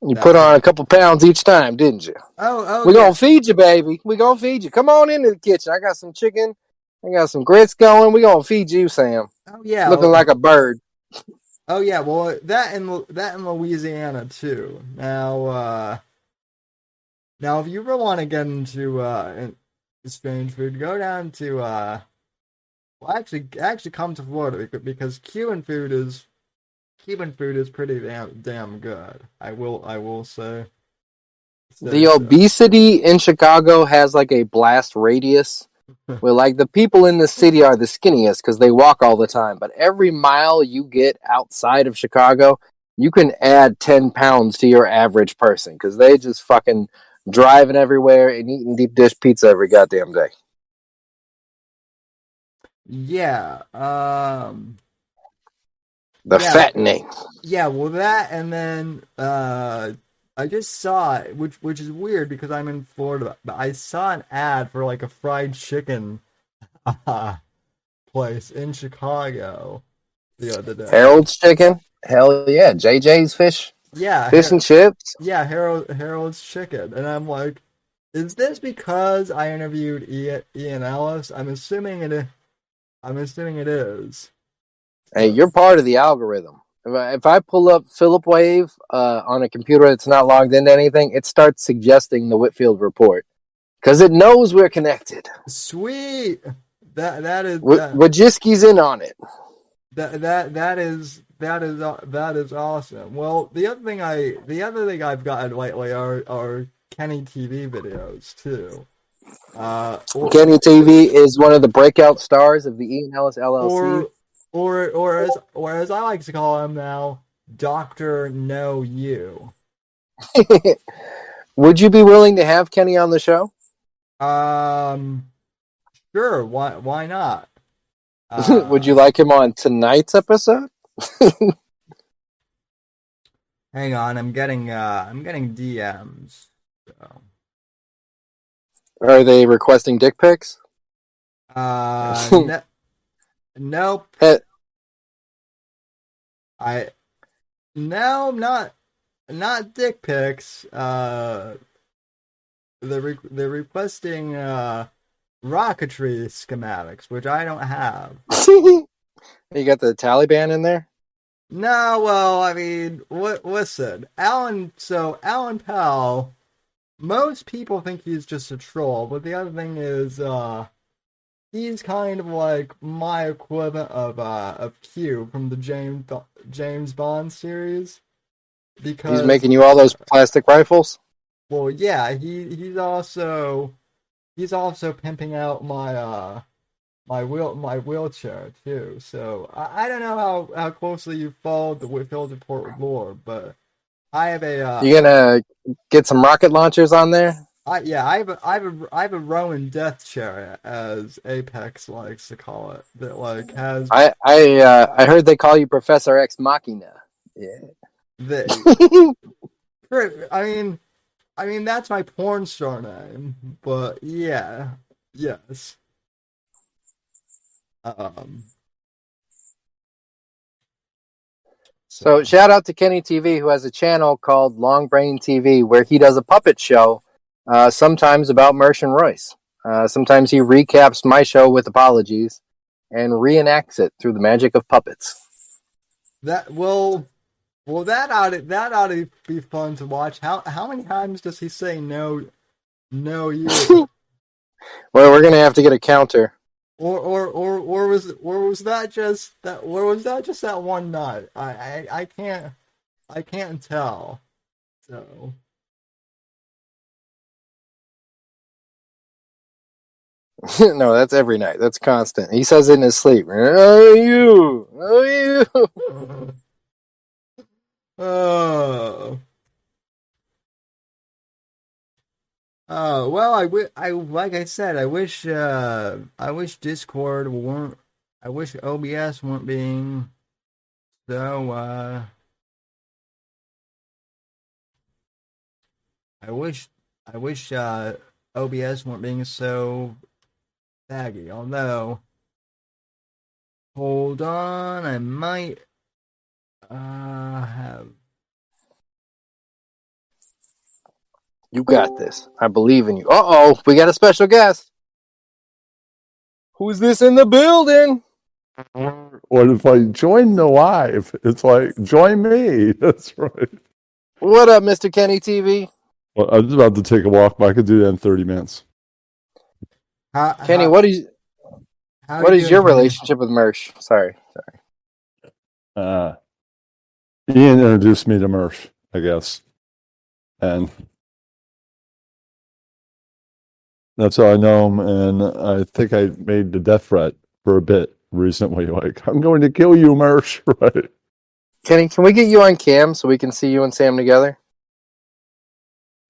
You put on a couple pounds each time, didn't you? Oh, we're gonna feed you, baby. We're gonna feed you. Come on into the kitchen. I got some chicken. I got some grits going. We're gonna feed you, Sam. Oh yeah, looking like a bird. Oh yeah, well that in Louisiana too. Now if you really want to get into strange food, go down to actually come to Florida because Cuban food is pretty damn good. I will say. The obesity in Chicago has like a blast radius Well, like the people in the city are the skinniest because they walk all the time. But every mile you get outside of Chicago, you can add 10 pounds to your average person because they just fucking driving everywhere and eating deep dish pizza every goddamn day. Yeah. The Yeah. fattening. Yeah. Well, that and then I just saw it, which is weird because I'm in Florida, but I saw an ad for like a fried chicken place in Chicago the other day. Harold's chicken. Hell yeah. JJ's fish. Yeah, Fish and chips. yeah, Harold's chicken, and I'm like, is this because I interviewed Ian Ellis? I'm assuming it is. Hey, you're part of the algorithm. If I pull up Philip Wave on a computer that's not logged into anything, it starts suggesting the Whitfield report because it knows we're connected. Sweet. That is Wojcicki's in on it. that is awesome. Well, the other thing I've gotten lately are Kenny TV videos too. Kenny TV is one of the breakout stars of the Ian Ellis LLC. Or as I like to call him now, Doctor Know You. Would you be willing to have Kenny on the show? Sure. Why not? Would you like him on tonight's episode? Hang on, I'm getting DMs. So. Are they requesting dick pics? Nope. No, not dick pics. They're requesting rocketry schematics, which I don't have. You got the Taliban in there? No, well, I mean, listen, Alan Powell, most people think he's just a troll, but the other thing is, he's kind of like my equivalent of Q from the James Bond series. Because he's making you all those plastic rifles? Well, yeah, he's also pimping out my wheelchair too. So I don't know how closely you followed the Whitfield report lore, but I have a. You gonna get some rocket launchers on there? I have a Roman death chair, as Apex likes to call it. That like has. I heard they call you Professor Ex Machina. Yeah. I mean that's my porn star name, but yeah, yes. So shout out to Kenny TV, who has a channel called Long Brain TV, where he does a puppet show, sometimes about Mersh and Royce. Sometimes he recaps my show with apologies and reenacts it through the magic of puppets. That ought to be fun to watch. How many times does he say no you? Well, we're gonna have to get a counter. Or was that just that one night? I can't tell. So No, that's every night. That's constant. He says it in his sleep. Oh, you. Oh. Well, I like I said, I wish Discord weren't. I wish OBS weren't being so. I wish OBS weren't being so baggy. Although, hold on, I might have. You got this. I believe in you. Uh-oh, we got a special guest. Who's this in the building? What if I join the live? It's like, join me. That's right. What up, Mr. Kenny TV? Well, I was about to take a walk, but I could do that in 30 minutes. Kenny, what is your relationship with Mersh? Sorry. Ian introduced me to Mersh, I guess. And That's how I know him, and I think I made the death threat for a bit recently. Like, I'm going to kill you, Mersh. Right? Kenny, can we get you on cam so we can see you and Sam together?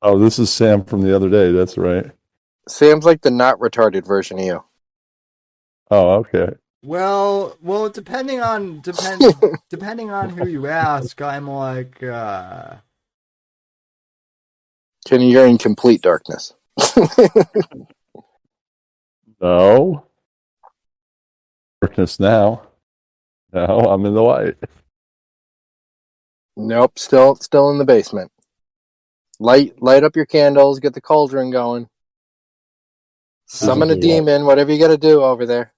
Oh, this is Sam from the other day. That's right. Sam's like the not retarded version of you. Oh, okay. Well, depending on who you ask, I'm like, Kenny, you're in complete darkness. No. Darkness now. No, I'm in the light. Nope, still in the basement. Light up your candles, get the cauldron going. Summon a demon, whatever you got to do over there.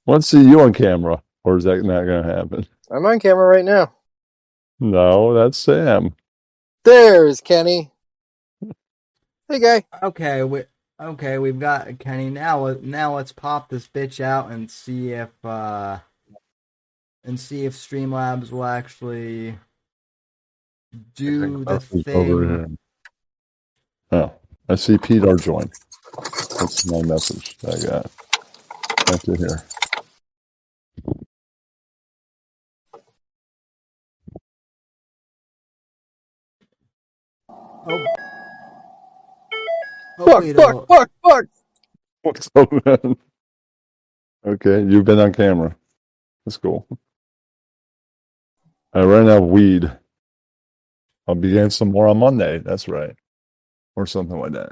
Let's see you on camera, or is that not going to happen? I'm on camera right now. No, that's Sam. There's Kenny. Hey, guy. okay, we've got Kenny now. Let's pop this bitch out and see if Streamlabs will actually do the thing. Oh, I see Peter join. That's my message I got. Back to here. Fuck. What's up, man? Okay, you've been on camera. That's cool. I ran out of weed. I'll be getting some more on Monday. That's right. Or something like that.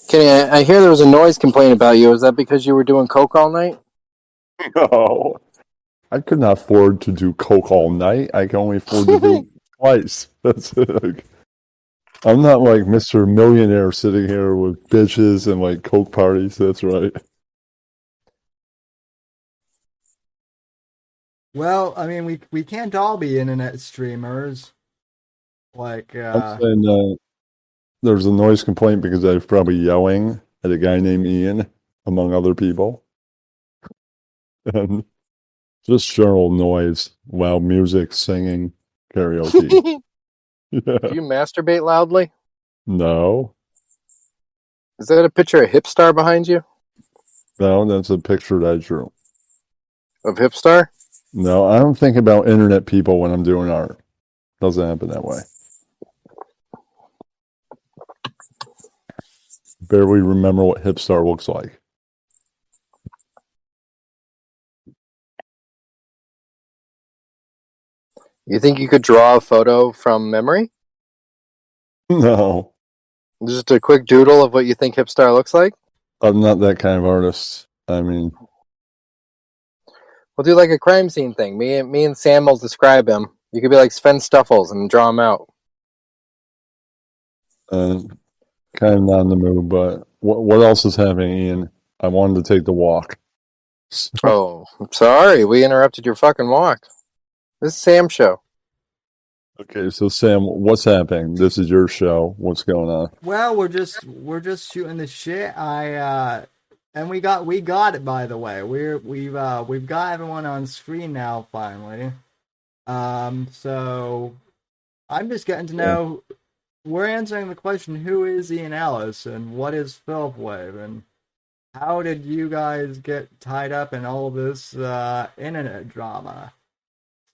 Kenny, I hear there was a noise complaint about you. Is that because you were doing coke all night? No. I could not afford to do coke all night. I can only afford to do it twice. That's it. Like, I'm not like Mr. Millionaire sitting here with bitches and like coke parties. That's right. Well, I mean, we can't all be internet streamers. Like, I'm saying there's a noise complaint because I was probably yelling at a guy named Ian, among other people. And just general noise, loud music, singing, karaoke. Yeah. Do you masturbate loudly? No. Is that a picture of Hipstar behind you? No, that's a picture that I drew. Of Hipstar? No, I don't think about internet people when I'm doing art. Doesn't happen that way. Barely remember what Hipstar looks like. You think you could draw a photo from memory? No, Just a quick doodle of what you think Hipstar looks like? I'm not that kind of artist. I mean, We'll do like a crime scene thing. Me and Sam will describe him. You could be like Sven Stuffles and draw him out. kind of not in the mood, but what else is happening, Ian? I wanted to take the walk. Oh, I'm sorry. We interrupted your fucking walk. This is Sam's show. Okay, so Sam, what's happening? This is your show. What's going on? well, we're just shooting the shit. And we got it, by the way. We've got everyone on screen now finally. So I'm just getting to know. We're answering the question: who is Ian Ellis and what is Philip Wave, and how did you guys get tied up in all this internet drama?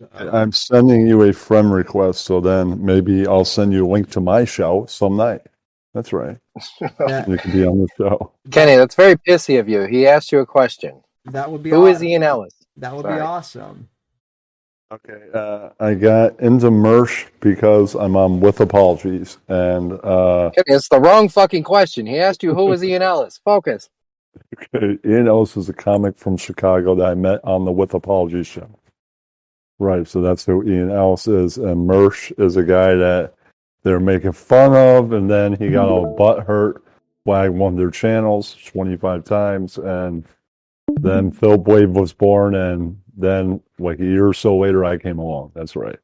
So, I'm sending you a friend request, so then maybe I'll send you a link to my show some night. That's right. You can be on the show. Kenny, that's very pissy of you. He asked you a question. that would be Who is Ian Ellis? That would Sorry. be awesome. Okay, I got into Mersh because I'm on With Apologies, and Kenny, it's the wrong fucking question. He asked you who is Ian Ellis. Focus. okay, Ian Ellis is a comic from Chicago that I met on the With Apologies show. Right, so that's who Ian Ellis is, and Mersh is a guy that they're making fun of, and then he got all butthurt, flagged one of their channels 25 times, and then Phil Wave was born, and then like a year or so later, I came along. That's right.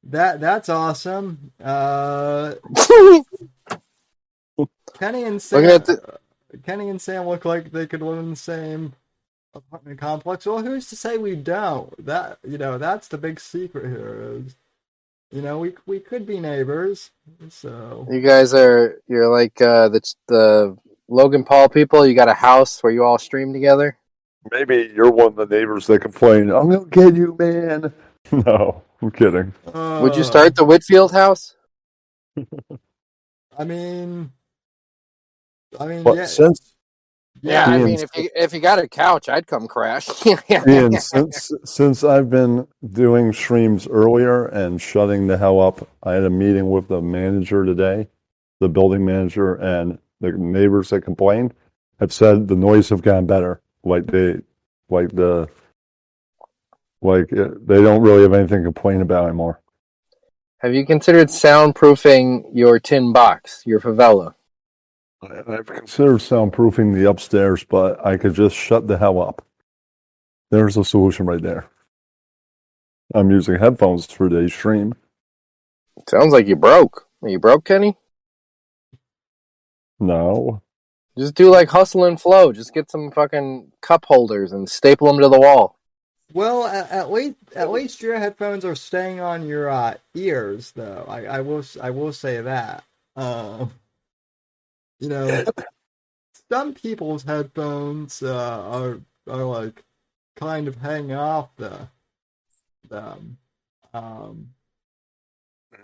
That's awesome. Kenny and Look Sam. at Kenny and Sam look like they could live in the same apartment complex. Well, who's to say we don't? That's the big secret here. Is we could be neighbors. So You guys you're like the Logan Paul people. You got a house where you all stream together. Maybe you're one of the neighbors that complain, I'm going to get you, man. No, I'm kidding. Would you start the Whitfield house? I mean, But yeah, since Yeah, I Ian, mean, if you got a couch, I'd come crash. Ian, since I've been doing streams earlier and shutting the hell up, I had a meeting with the manager today, the building manager, and the neighbors that complained have said the noise have gotten better. They don't really have anything to complain about anymore. Have you considered soundproofing your tin box, your favela? I've considered soundproofing the upstairs, but I could just shut the hell up. There's a solution right there. I'm using headphones for the stream. Sounds like you broke. Are you broke, Kenny? No. Just do like Hustle and Flow. Just get some fucking cup holders and staple them to the wall. well, at least your headphones are staying on your ears, though. I will say that. You know, some people's headphones are like kind of hanging off them. So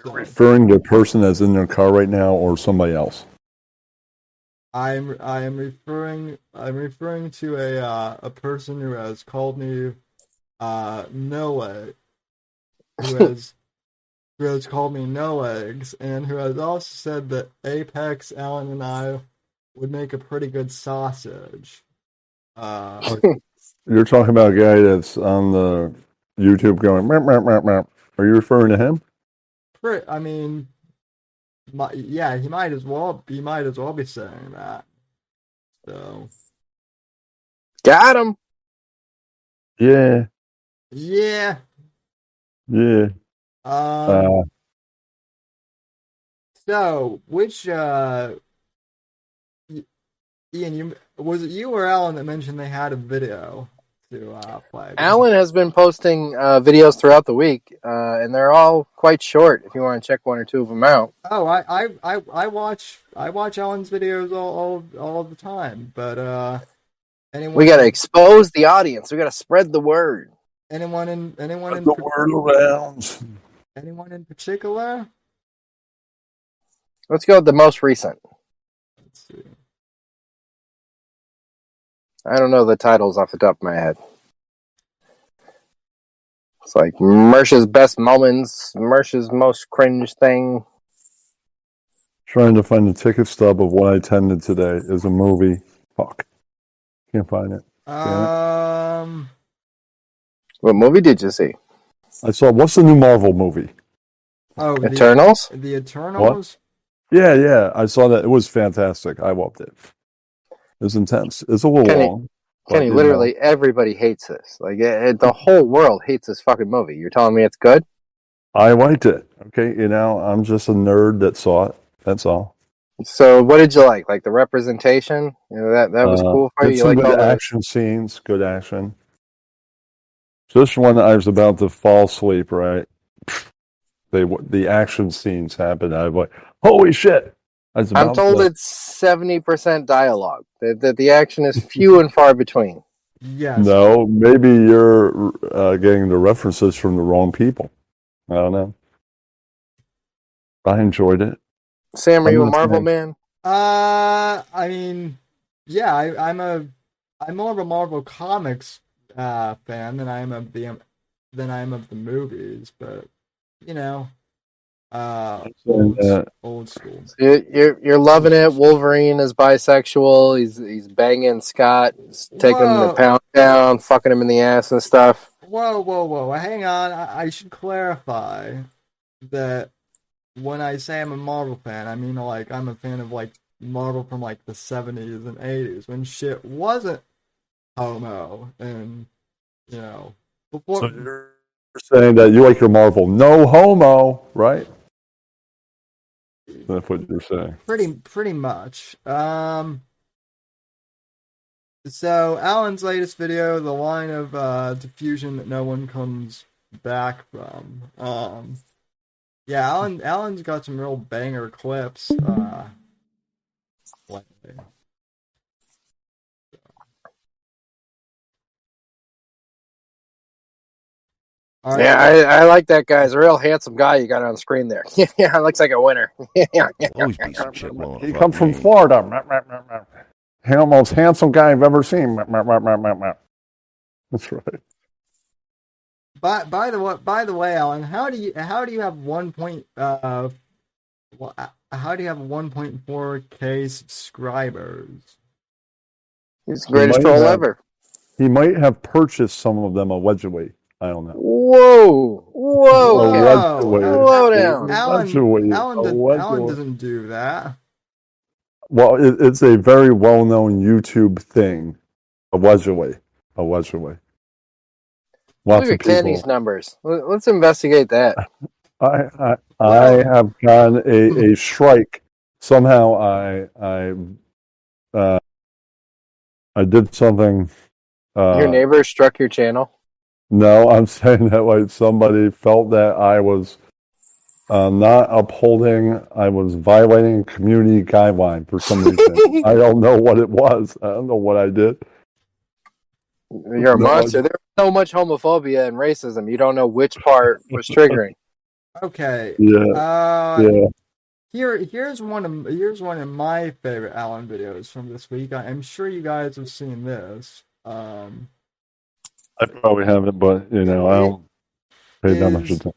Referring to a person that's in their car right now or somebody else. I'm referring to a person who has called me no leg, who has called me no legs, and who has also said that Apex, Alan, and I would make a pretty good sausage. You're talking about a guy that's on the YouTube going, "Meow, meow, meow, meow." Are you referring to him? I mean, yeah, he might as well be saying that. So Got him. Yeah. yeah. Yeah. So which Ian, was it you or Alan that mentioned they had a video to play? Alan has been posting videos throughout the week, and they're all quite short. If you want to check one or two of them out. Oh, I watch Alan's videos all the time, but anyone We got to expose the audience. We got to spread the word. anyone in The word around. anyone in particular? Let's go with the most recent. Let's see. I don't know the titles off the top of my head. It's like Mersha's best moments, Mersha's most cringe thing. Trying to find the ticket stub of what I attended today is a movie. Fuck. Can't find it. What movie did you see? I saw, what's the new Marvel movie? Oh, Eternals? The Eternals? What? Yeah. I saw that. It was fantastic. I loved it. It was intense. It's a little long. Kenny, literally everybody hates this. Like the whole world hates this fucking movie. You're telling me it's good? I liked it. Okay, I'm just a nerd that saw it. That's all. So, what did you like? Like the representation? That was cool for you. You some like good all the action scenes? Good action. Just when I was about to fall asleep, right? The action scenes happened. I was like, "Holy shit!" I'm told it's 70% dialogue. That the action is few and far between. Yes. No, maybe you're getting the references from the wrong people. I don't know. I enjoyed it. Sam, are you a Marvel man? I mean, yeah, I'm more of a Marvel Comics fan than I am of the movies, but old school. You're loving it. Wolverine is bisexual. He's banging Scott, taking him to pound down, fucking him in the ass and stuff. Whoa! Hang on. I should clarify that when I say I'm a Marvel fan, I mean like I'm a fan of like Marvel from like the 70s and 80s when shit wasn't homo and before. So you're saying that you like your Marvel no homo, right? That's what you're saying. Pretty much. So Alan's latest video, the line of diffusion that no one comes back from. Yeah, Alan's got some real banger clips. Lately. Right. Yeah, I like that guy. He's a real handsome guy you got on screen there. Yeah, looks like a winner. Always be some shit willing to He fuck comes from me. Florida. He the most handsome guy I've ever seen. That's right. By the way, Alan, how do you have 1.4K subscribers? He's the greatest troll ever. He might have purchased some of them allegedly. I don't know. Whoa down. Alan doesn't do that. Well, it's a very well-known YouTube thing. Allegedly. Lots Look of at people. Kenny's numbers. Let's investigate that. I have gotten a strike. Somehow I did something. Your neighbor struck your channel? No, I'm saying that like somebody felt that I was not upholding, I was violating a community guideline for some reason. I don't know what it was. I don't know what I did. You're a monster. There's so much homophobia and racism. You don't know which part was triggering. Okay. Yeah. Here's one of my favorite Alan videos from this week. I'm sure you guys have seen this. I probably haven't, but I don't pay that much attention.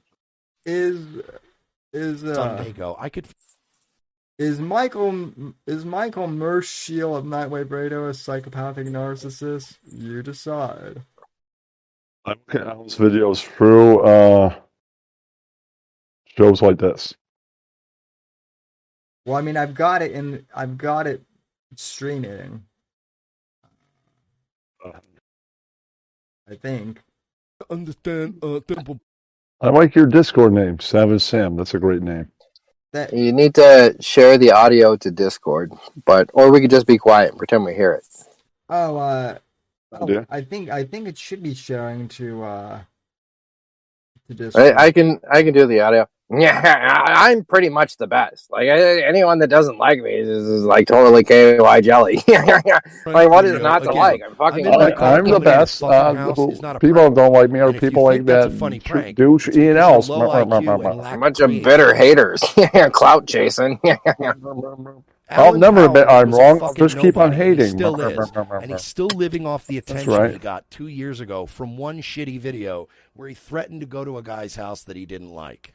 Sunday go. Is Michael Merschel of Nightwave Radio a psychopathic narcissist? You decide. I look at Alan's videos through shows like this. Well, I mean, I've got it streaming. I think. Understand? I like your Discord name, Savage Sam. That's a great name. You need to share the audio to Discord, or we could just be quiet and pretend we hear it. Yeah. I think it should be sharing to Discord. I can do the audio. Yeah, I'm pretty much the best. Like anyone that doesn't like me is like totally KY jelly. Like what is not to like? I'm fucking. I'm the best. People don't like me, or people like that douche Ian Ellis. A bunch of bitter haters. Clout chasing. I'll never admit I'm wrong. I'll just keep on hating. He still is. And he's still living off the attention he got 2 years ago from one shitty video where he threatened to go to a guy's house that he didn't like.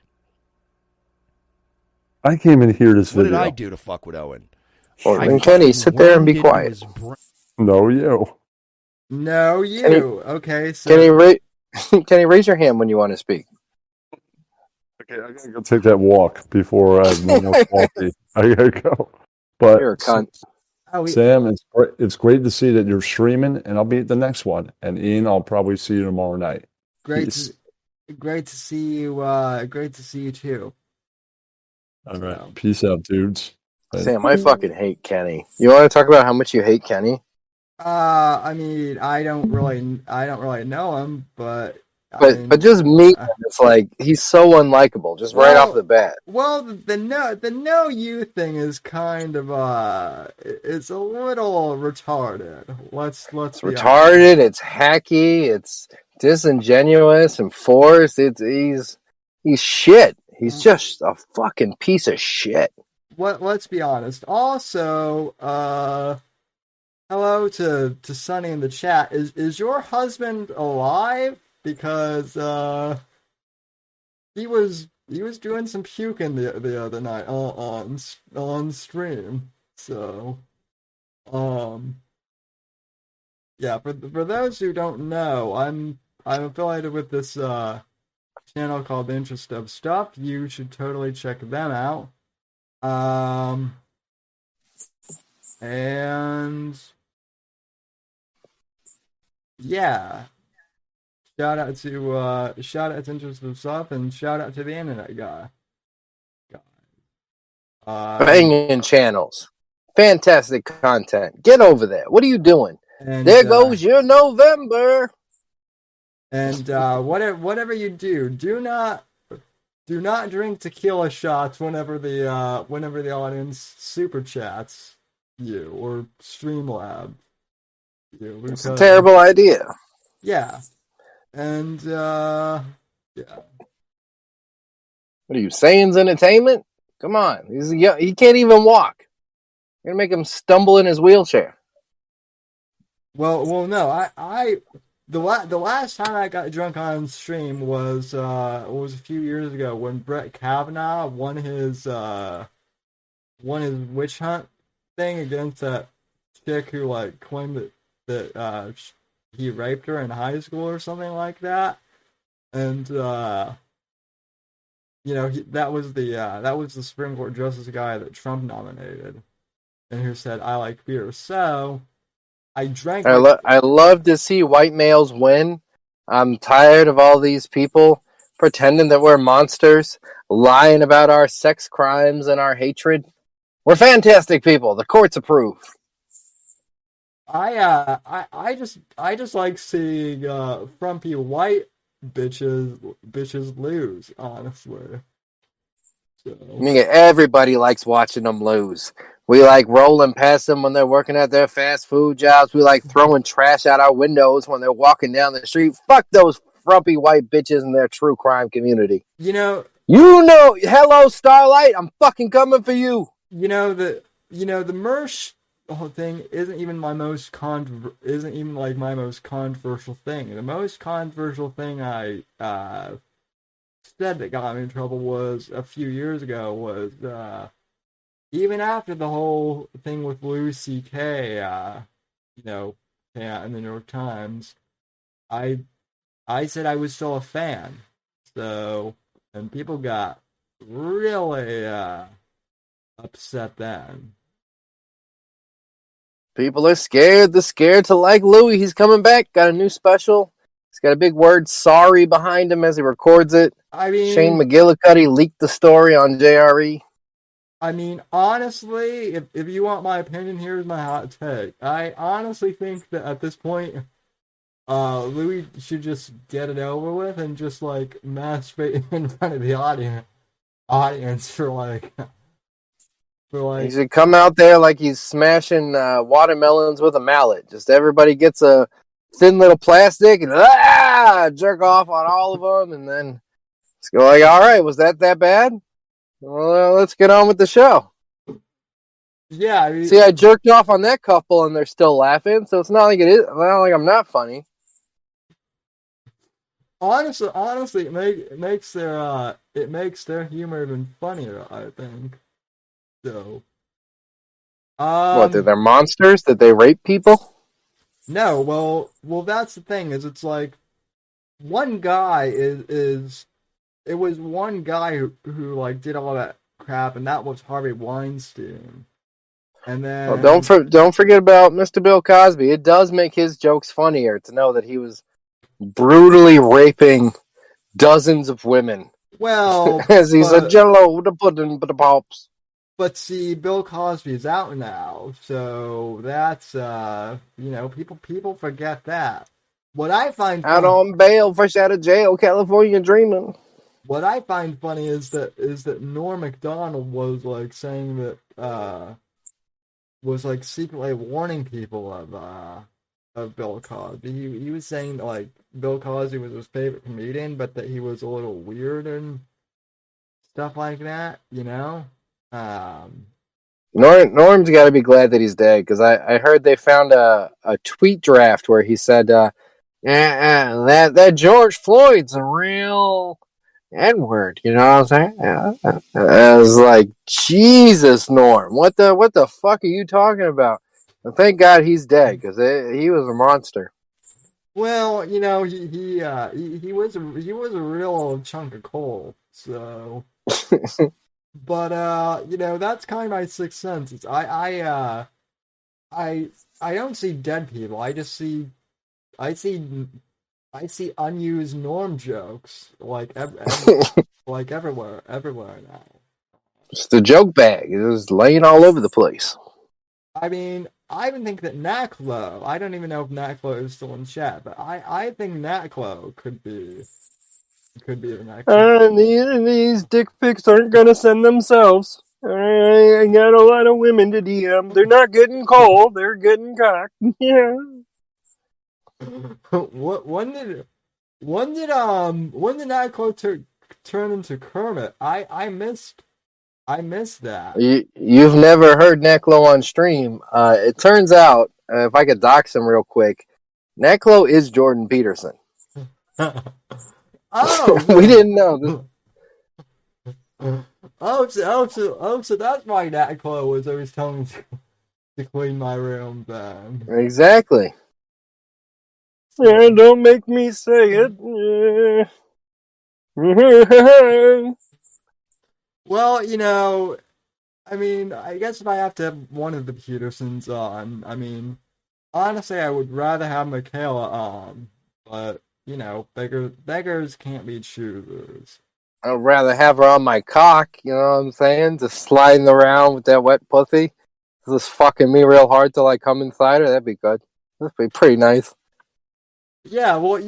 I came in here this video. What did I do to fuck with Owen? Well, Kenny, sit there and be quiet. No, you. Okay, so Kenny, raise your hand when you want to speak. Okay, I gotta go take that walk before I coffee. I gotta go. But you're a cunt. Sam, it's great to see that you're streaming, and I'll be at the next one. And Ian, I'll probably see you tomorrow night. Great to see you. Great to see you too. All right, peace out, dudes. Sam, I fucking hate Kenny. You want to talk about how much you hate Kenny? I mean, I don't really know him, but just meet him. It's like he's so unlikable, just right off the bat. Well, the know you thing is kind of it's a little retarded. Let's be retarded. Honest. It's hacky. It's disingenuous and forced. He's shit. He's just a fucking piece of shit. Let's be honest. Also, hello to Sonny in the chat. Is your husband alive? Because he was doing some puking the other night on stream. So, yeah. For those who don't know, I'm affiliated with this channel called The Interest of Stuff. You should totally check them out. And yeah, shout out to Interest of Stuff, and shout out to the internet guy. Banging channels, fantastic content. Get over there. What are you doing? And there goes your November. And whatever you do, do not drink tequila shots whenever the audience super chats you or Streamlab you. It's a terrible idea. Yeah. And yeah. What are you, Saiyans Entertainment? Come on, he can't even walk. You're gonna make him stumble in his wheelchair. Well, no, the last time I got drunk on stream was a few years ago when Brett Kavanaugh won his witch hunt thing against that chick who like claimed that he raped her in high school or something like that, and that was the Supreme Court justice guy that Trump nominated, and who said I like beer, so I drank. I love to see white males win. I'm tired of all these people pretending that we're monsters, lying about our sex crimes and our hatred. We're fantastic people. The courts approve. I just like seeing frumpy white bitches lose, honestly. So. I mean, everybody likes watching them lose. We like rolling past them when they're working at their fast food jobs. We like throwing trash out our windows when they're walking down the street. Fuck those frumpy white bitches in their true crime community. Hello Starlight, I'm fucking coming for you. The Mersh whole thing isn't even my most controversial thing. The most controversial thing I said that got me in trouble was a few years ago was even after the whole thing with Louis C.K. came out in the New York Times, I said I was still a fan. So, and people got really upset then. People are scared. They're scared to like Louis. He's coming back. Got a new special. He's got a big word "sorry" behind him as he records it. I mean, Shane McGillicuddy leaked the story on JRE. I mean, honestly, if you want my opinion, here's my hot take. I honestly think that at this point, Louis should just get it over with and just like masturbate in front of the audience for He should come out there like he's smashing watermelons with a mallet. Just everybody gets a thin little plastic and jerk off on all of them, and then just go like, all right, was that bad? Well, let's get on with the show. Yeah, I mean, see, I jerked off on that couple, and they're still laughing. So it's not like I'm not funny. Honestly, it makes their humor even funnier, I think. So, what? They're monsters? That they rape people? No, well, that's the thing. Is it's like one guy it was one guy who like did all that crap, and that was Harvey Weinstein. And then don't forget about Mr. Bill Cosby. It does make his jokes funnier to know that he was brutally raping dozens of women. Well, as he's a Jello, the pudding, but the pops. But see, Bill Cosby is out now, so that's people forget that. What I find out on bail, fresh out of jail, California dreaming. What I find funny is that Norm Macdonald was like saying that was like secretly warning people of Bill Cosby. He was saying that, like, Bill Cosby was his favorite comedian, but that he was a little weird and stuff like that, Norm's got to be glad that he's dead, because I heard they found a tweet draft where he said that George Floyd's a real N-word, you know what I'm saying? I was like, Jesus, Norm, what the fuck are you talking about? And thank God he's dead, because he was a monster. Well, he was a real chunk of coal, so. But that's kind of my sixth sense. It's I don't see dead people. I see unused Norm jokes like like everywhere now. It's the joke bag. It was laying all over the place. I mean, I even think that Naklo, I don't even know if Naklo is still in chat, but I think Naklo could be the next one. These dick pics aren't gonna send themselves. I got a lot of women to DM. They're not getting cold. They're getting cocked. Yeah. When did Naklo turn into Kermit? I missed that. You've never heard Neclo on stream. It turns out, if I could dox him real quick, Neclo is Jordan Peterson. Oh, we didn't know this. So that's why Naklo was always telling me to clean my room then. Exactly. Yeah, don't make me say it. Well, you know, I mean, I guess if I have to have one of the Petersons on, I mean, honestly, I would rather have Michaela on, but you know, beggars can't be choosers. I'd rather have her on my cock, you know what I'm saying? Just sliding around with that wet pussy. Just fucking me real hard till I come inside her. That'd be good. That'd be pretty nice. Yeah, well,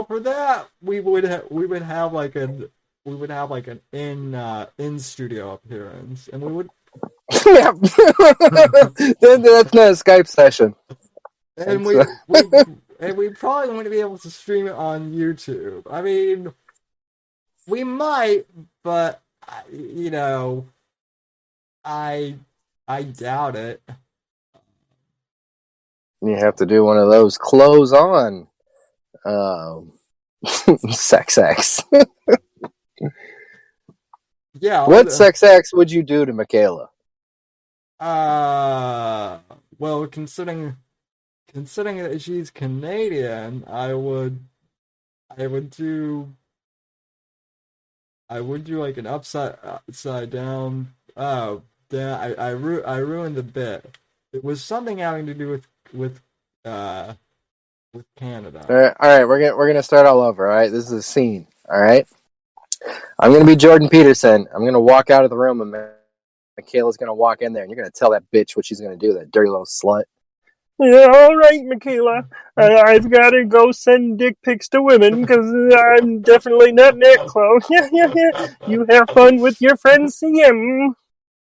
for that we would have like an in studio appearance, and we would. Yeah, that's not a Skype session. And we probably wouldn't be able to stream it on YouTube. I mean, we might, but you know, I doubt it. You have to do one of those clothes on sex acts. Yeah. What sex acts would you do to Michaela? Well, considering that she's Canadian, I would do like an upside down. Oh, damn! I ruined the bit. It was something having to do with Canada. All right, we're gonna start all over. All right, this is a scene. All right, I'm gonna be Jordan Peterson. I'm gonna walk out of the room, and Michaela's gonna walk in there, and you're gonna tell that bitch what she's gonna do. That dirty little slut. Yeah, all right, Michaela. I've got to go send dick pics to women because I'm definitely not Neclo. Yeah. You have fun with your friend CM.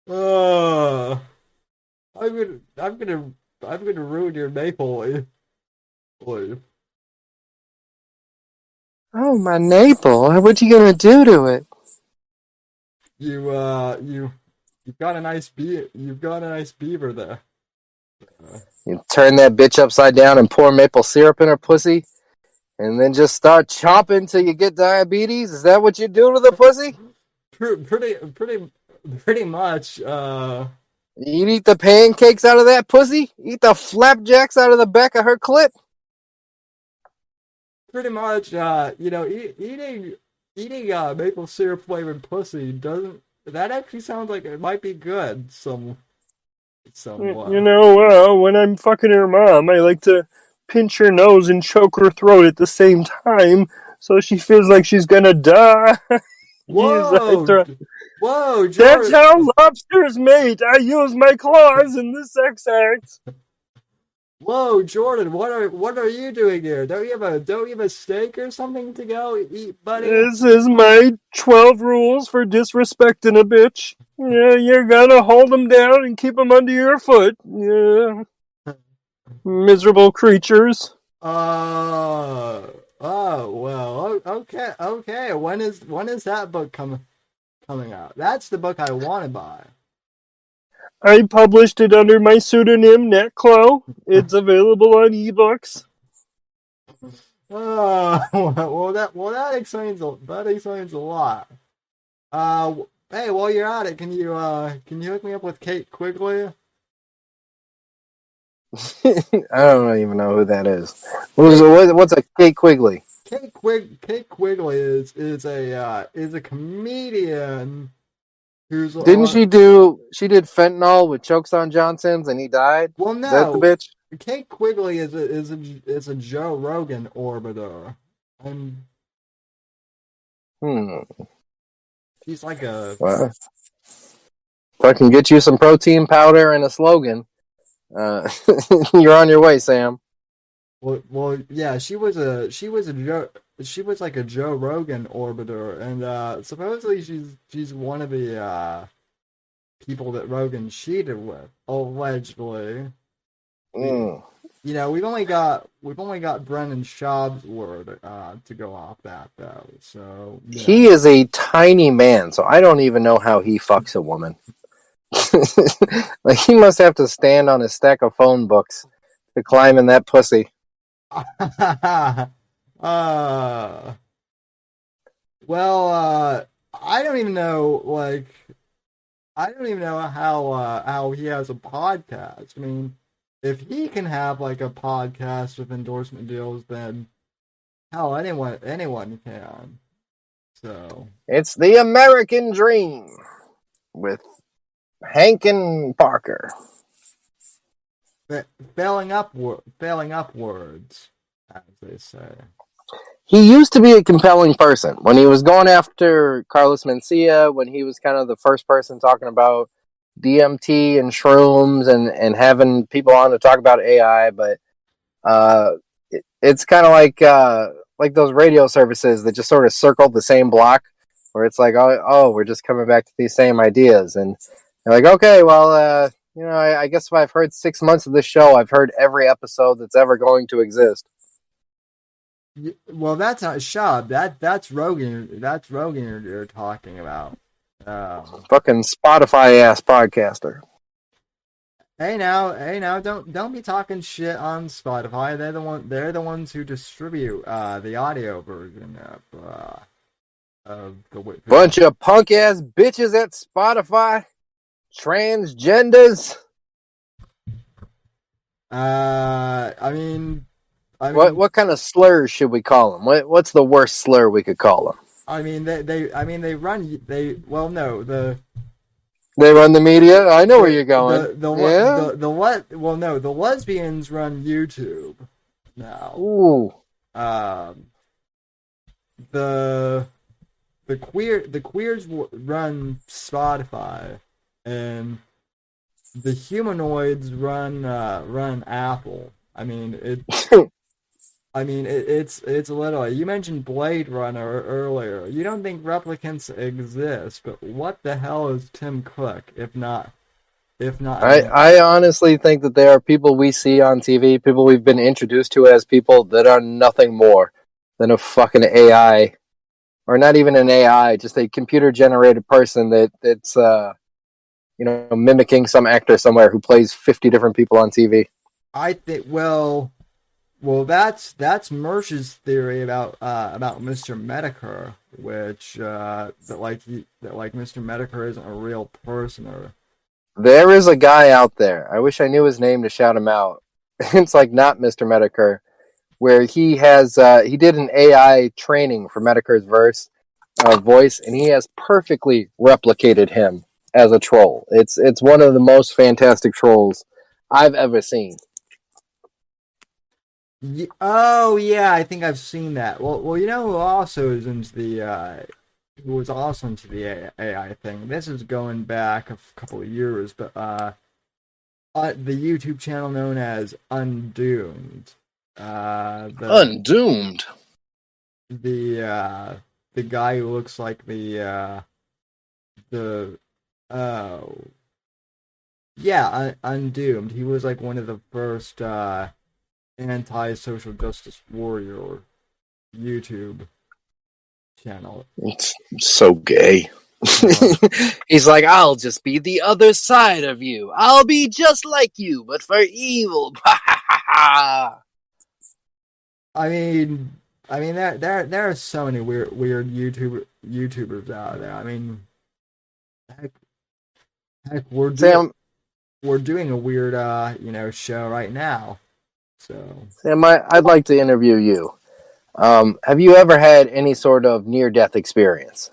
I'm gonna ruin your maple leaf. Oh, my navel! What you gonna do to it? You've got a nice beaver there. You turn that bitch upside down and pour maple syrup in her pussy, and then just start chomping till you get diabetes. Is that what you do to the pussy? Pretty much. You eat the pancakes out of that pussy? Eat the flapjacks out of the back of her clit? Pretty much. You know, eating maple syrup flavored pussy doesn't. That actually sounds like it might be good. Somewhat. You know, when I'm fucking her mom, I like to pinch her nose and choke her throat at the same time, so she feels like she's gonna die. Whoa, Jordan. That's how lobsters mate. I use my claws in the sex act. Whoa, Jordan, what are you doing here? Don't you have a steak or something to go eat, buddy? This is my 12 rules for disrespecting a bitch. Yeah, you're gonna hold them down and keep them under your foot. Yeah. Miserable creatures. Oh, well, okay. When is that book coming out? That's the book I want to buy. I published it under my pseudonym Neclo. It's available on ebooks. Well, that explains a lot. Hey, while you're at it, can you hook me up with Kate Quigley? I don't even know who that is. What's a Kate Quigley? Kate Quigley is a comedian who's she did fentanyl with Chokes on Johnson's and he died? Well, no. Is that the bitch? Kate Quigley is a Joe Rogan orbiter. And she's like a Well, if I can get you some protein powder and a slogan, You're on your way, Sam. Well, yeah, she was like a Joe Rogan orbiter, and supposedly she's one of the people that Rogan cheated with, allegedly. Mm. We've only got Brennan Schaub's word to go off that though. So He is a tiny man, so I don't even know how he fucks a woman. Like he must have to stand on a stack of phone books to climb in that pussy. Well, I don't even know. Like, I don't even know how he has a podcast. I mean, if he can have like a podcast with endorsement deals, then hell, anyone can. So It's the American dream with Hank and Parker. failing upwards, as they say. He used to be a compelling person when he was going after Carlos Mencia, when he was kind of the first person talking about DMT and shrooms and having people on to talk about AI. But it's kind of like those radio services that just sort of circle the same block, where it's like, oh, we're just coming back to these same ideas, and they're like, okay, well, I guess if I've heard 6 months of this show, I've heard every episode that's ever going to exist. Well, that's not Schaub. That's Rogan. That's Rogan you're talking about. Fucking Spotify ass podcaster. Hey now, don't be talking shit on Spotify. They're the ones who distribute the audio version of the Bunch of punk ass bitches at Spotify. Transgenders. I mean, what kind of slurs should we call them? What's the worst slur we could call them? I mean, they run the They run the media. I know where you're going. The lesbians run YouTube now. Ooh. The queers run Spotify, and the humanoids run Apple. I mean it's literally. You mentioned Blade Runner earlier. You don't think replicants exist, but what the hell is Tim Cook if not? I honestly think that there are people we see on TV, people we've been introduced to as people that are nothing more than a fucking AI, or not even an AI, just a computer generated person that's mimicking some actor somewhere who plays 50 different people on TV. I think well, that's Mersch's theory about Mr. Medicare, which that Mr. Medicare isn't a real person. Or there is a guy out there. I wish I knew his name to shout him out. It's like not Mr. Medicare, where he has he did an AI training for Medicare's voice, and he has perfectly replicated him as a troll. It's one of the most fantastic trolls I've ever seen. Oh yeah, I think I've seen that. Well, you know who also is into the who was also into the AI thing. This is going back a couple of years, but the YouTube channel known as Undoomed. Undoomed. The guy who looks like Undoomed. He was like one of the first anti-social justice warrior YouTube channel. It's so gay. He's like, I'll just be the other side of you. I'll be just like you, but for evil. I mean, there are so many weird YouTubers out there. I mean, heck, we're doing a weird show right now. So Sam, I'd like to interview you. Have you ever had any sort of near-death experience?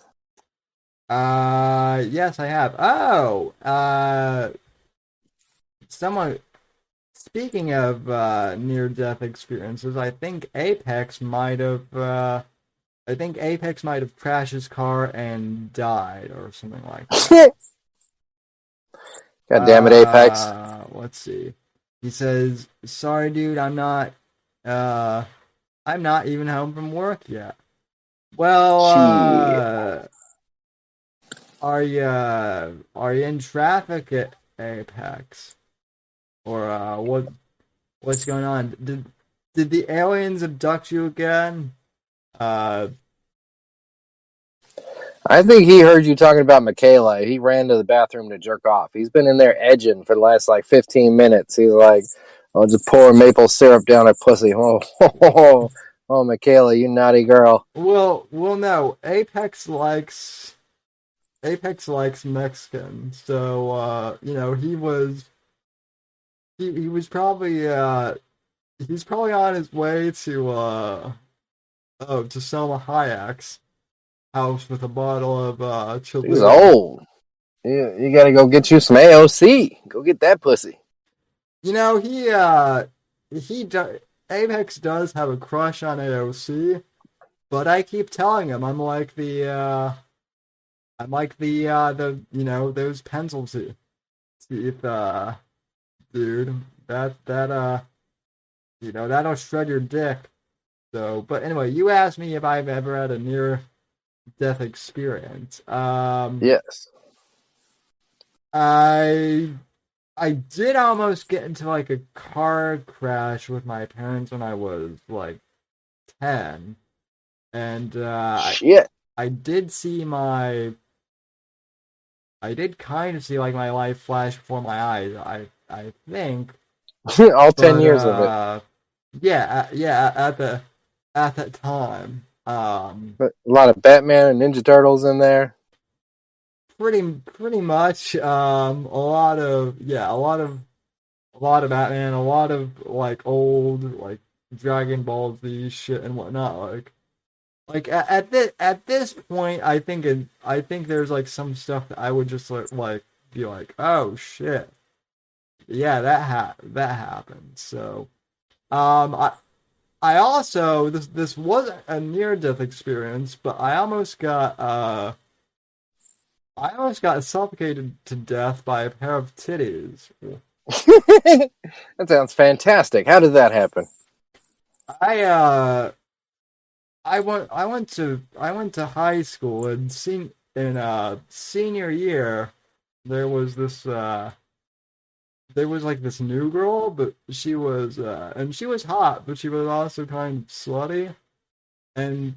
Yes, I have. Oh, speaking of near-death experiences, I think Apex might have crashed his car and died or something like that. God damn it, Apex. Let's see. He says, "Sorry, dude, I'm not even home from work yet." Well, Shit. are you in traffic at Apex, or what's going on? Did the aliens abduct you again? I think he heard you talking about Michaela. He ran to the bathroom to jerk off. He's been in there edging for the last 15 minutes. He's like, "I'll just pour maple syrup down her pussy." Oh, Michaela, you naughty girl. Well, no. Apex likes Mexican, so he was probably he's probably on his way to Selma Hayek's house with a bottle of He's Cholula. old. You got to go get you some AOC. Go get that pussy. Apex does have a crush on AOC, but I keep telling him I'm like the those pencil teeth, dude. That'll shred your dick. So, but anyway, you asked me if I've ever had a near death experience. Yes. I did almost get into a car crash with my parents when I was 10, and Shit. I did kind of see my life flash before my eyes. I think All 10 years of it. Yeah, at that time. But a lot of Batman and Ninja Turtles in there. Pretty much. A lot of Batman, a lot of old Dragon Ball Z shit and whatnot. At this point, I think there's some stuff that I would just be like, oh shit, yeah, that happened. So, I also this wasn't a near death experience, but I almost got suffocated to death by a pair of titties. That sounds fantastic. How did that happen? I went to high school, and senior year there was this this new girl, but she was hot, but she was also kind of slutty. And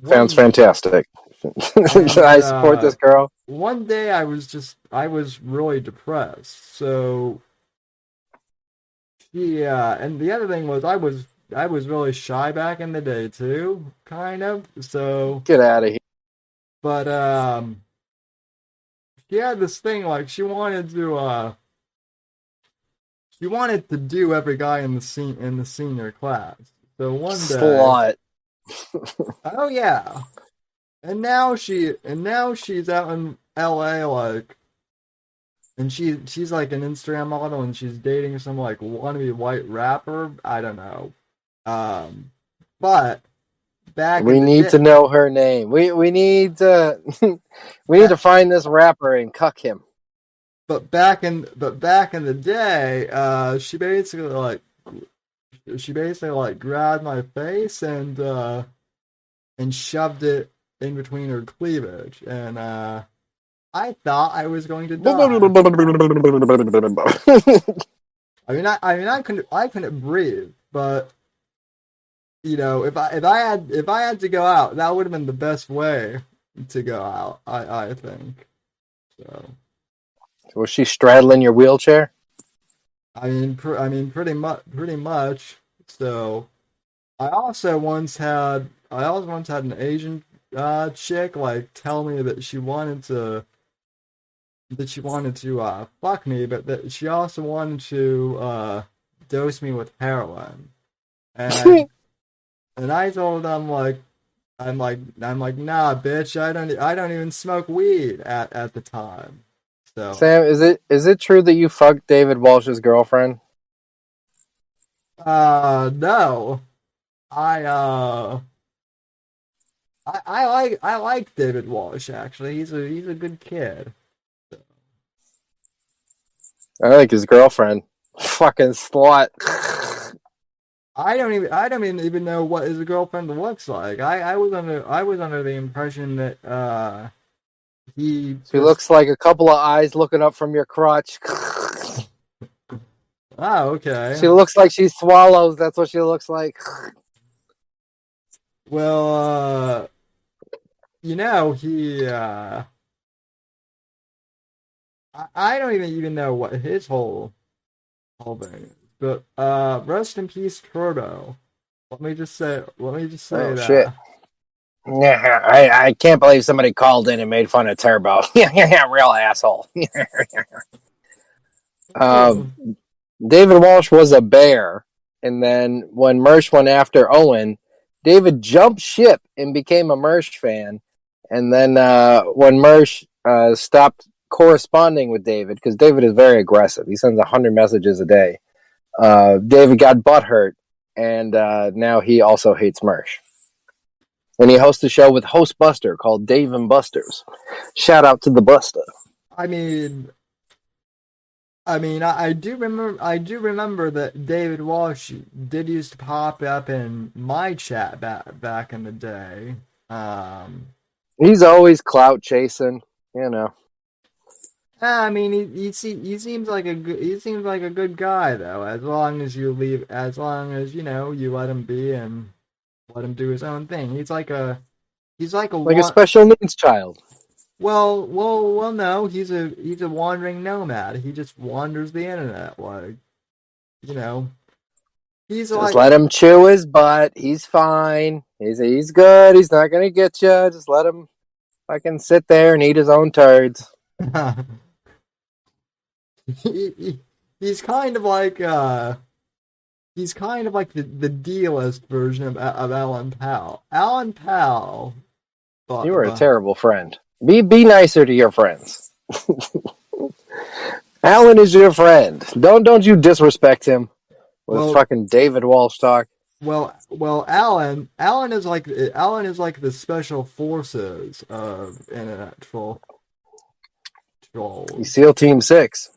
Sounds fantastic. I support this girl. One day I was really depressed. So and the other thing was I was really shy back in the day too, kind of. So Get out of here. But she had this thing she wanted to do every guy in the senior class. So one day, Slut. oh yeah, and now she's out in LA and she's an Instagram model, and she's dating some wannabe white rapper. I don't know. But we need to know her name. We need to need to find this rapper and cuck him. But back in the day, she basically grabbed my face and shoved it in between her cleavage, and I thought I was going to die. I couldn't breathe, but if I had to go out, that would have been the best way to go out. I think so. Was she straddling your wheelchair? Pretty much. So, I also once had an Asian chick tell me that she wanted to fuck me, but that she also wanted to dose me with heroin, and I told them I'm like nah, bitch, I don't even smoke weed at the time. So Sam, is it true that you fucked David Walsh's girlfriend? No. I like David Walsh, actually. He's a good kid. I like his girlfriend. Fucking slut. I don't even know what his girlfriend looks like. I was under the impression that he She looks like a couple of eyes looking up from your crotch. Oh, okay. She looks like she swallows. That's what she looks like. Well, he I don't even know what his whole thing is. But rest in peace, Turbo. Let me just say Oh, that. shit. Yeah, I can't believe somebody called in and made fun of Turbo. Yeah, real asshole. David Walsh was a bear, and then when Mersh went after Owen, David jumped ship and became a Mersh fan. And then when Mersh stopped corresponding with David, because David is very aggressive, he sends 100 messages a day. David got butthurt, and now he also hates Mersh. And he hosts a show with Host Buster called Dave and Busters. Shout out to the Buster. I do remember that David Walsh did used to pop up in my chat back in the day. He's always clout chasing, you know. I mean, he seems like a good guy though. As long as you you let him be and let him do his own thing. He's like a special needs child. Well, no, he's a wandering nomad. He just wanders the internet, He's just let him chew his butt. He's fine. He's good. He's not gonna get you. Just let him fucking sit there and eat his own turds. He's kind of like the D-list version of Alan Powell. Alan Powell. You were a terrible friend. Be nicer to your friends. Alan is your friend. Don't you disrespect him with fucking David Walsh talk. Well, Alan is like the special forces of internet trolls. He's SEAL Team 6.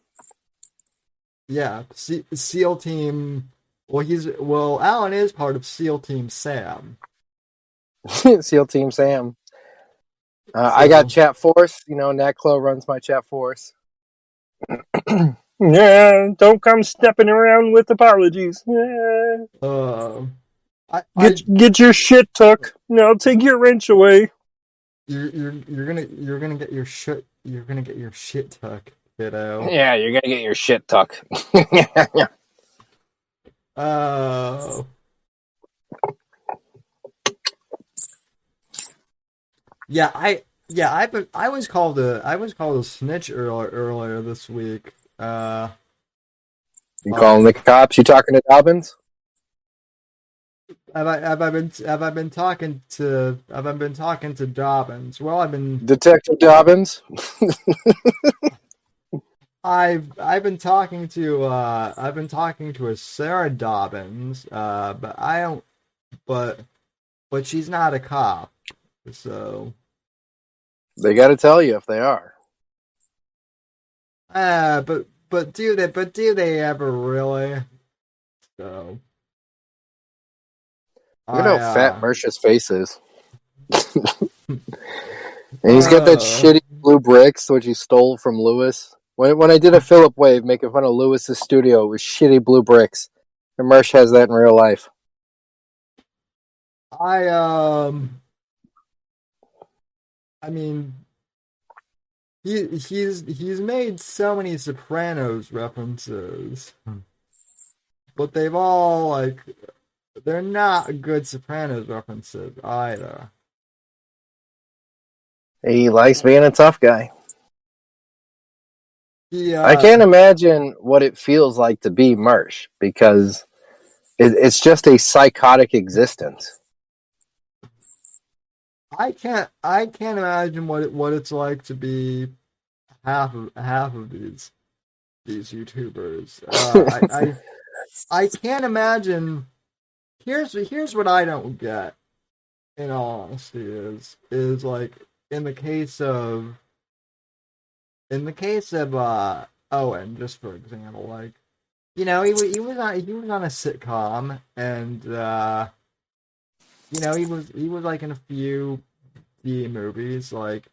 Yeah, SEAL Team. Well, Alan is part of SEAL Team Sam. SEAL Team Sam. I got Chat Force. Natclo runs my Chat Force. Yeah, don't come stepping around with apologies. Yeah. Get your shit took. No, take your wrench away. You're gonna get your shit. You're gonna get your shit tuck, kiddo. Yeah, you're gonna get your shit tuck. Oh. Yeah, I was called a snitch earlier this week. You calling the cops? You talking to Dobbins? Have I been talking to Dobbins? Well, I've been Detective Dobbins. I've been talking to a Sarah Dobbins, but she's not a cop, so they got to tell you if they are. But do they ever really? So fat Mersh's face is. And he's got that shitty blue bricks, which he stole from Lewis. When I did a Philip Wave making fun of Lewis's studio, it was shitty blue bricks. And Mersh has that in real life. He's made so many Sopranos references, but they've all they're not good Sopranos references either. He likes being a tough guy. Yeah, I can't imagine what it feels like to be Mersh, because it's just a psychotic existence. I can't imagine what it's like to be half of these YouTubers. I can't imagine. Here's what I don't get. In all honesty, is like in the case of Owen, just for example, you know, he was on a sitcom, and you know, he was like in a few B movies. Like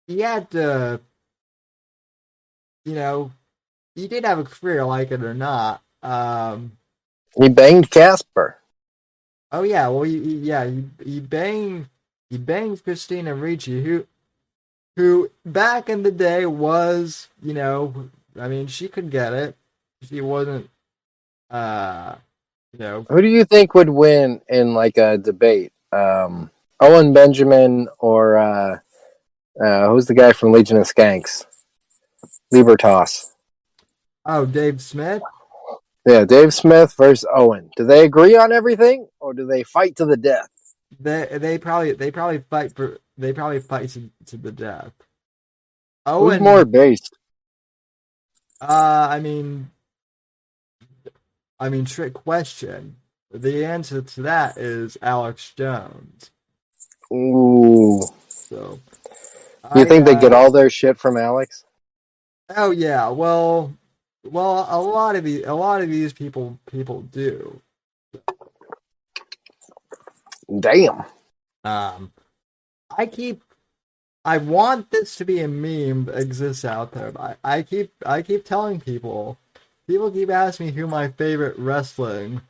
he had you know, he did have a career, like it or not. He banged Casper. Oh yeah, well, he banged Christina Ricci, who back in the day was, you know, I mean, she could get it. She wasn't, uh, you know, Who do you think would win in like a debate? Owen Benjamin or who's the guy from Legion of Skanks? Libertas. oh, Dave Smith. Yeah, Dave Smith versus Owen. Do they agree on everything, or do they fight to the death? They probably fight to the death. Who's more Owen, based? I mean, trick question. The answer to that is Alex Jones. Ooh. So You I think they get all their shit from Alex? oh yeah, well, a lot of these people do. Damn. Um, I keep I want this to be a meme that exists out there, but I keep telling people. People keep asking me who my favorite wrestling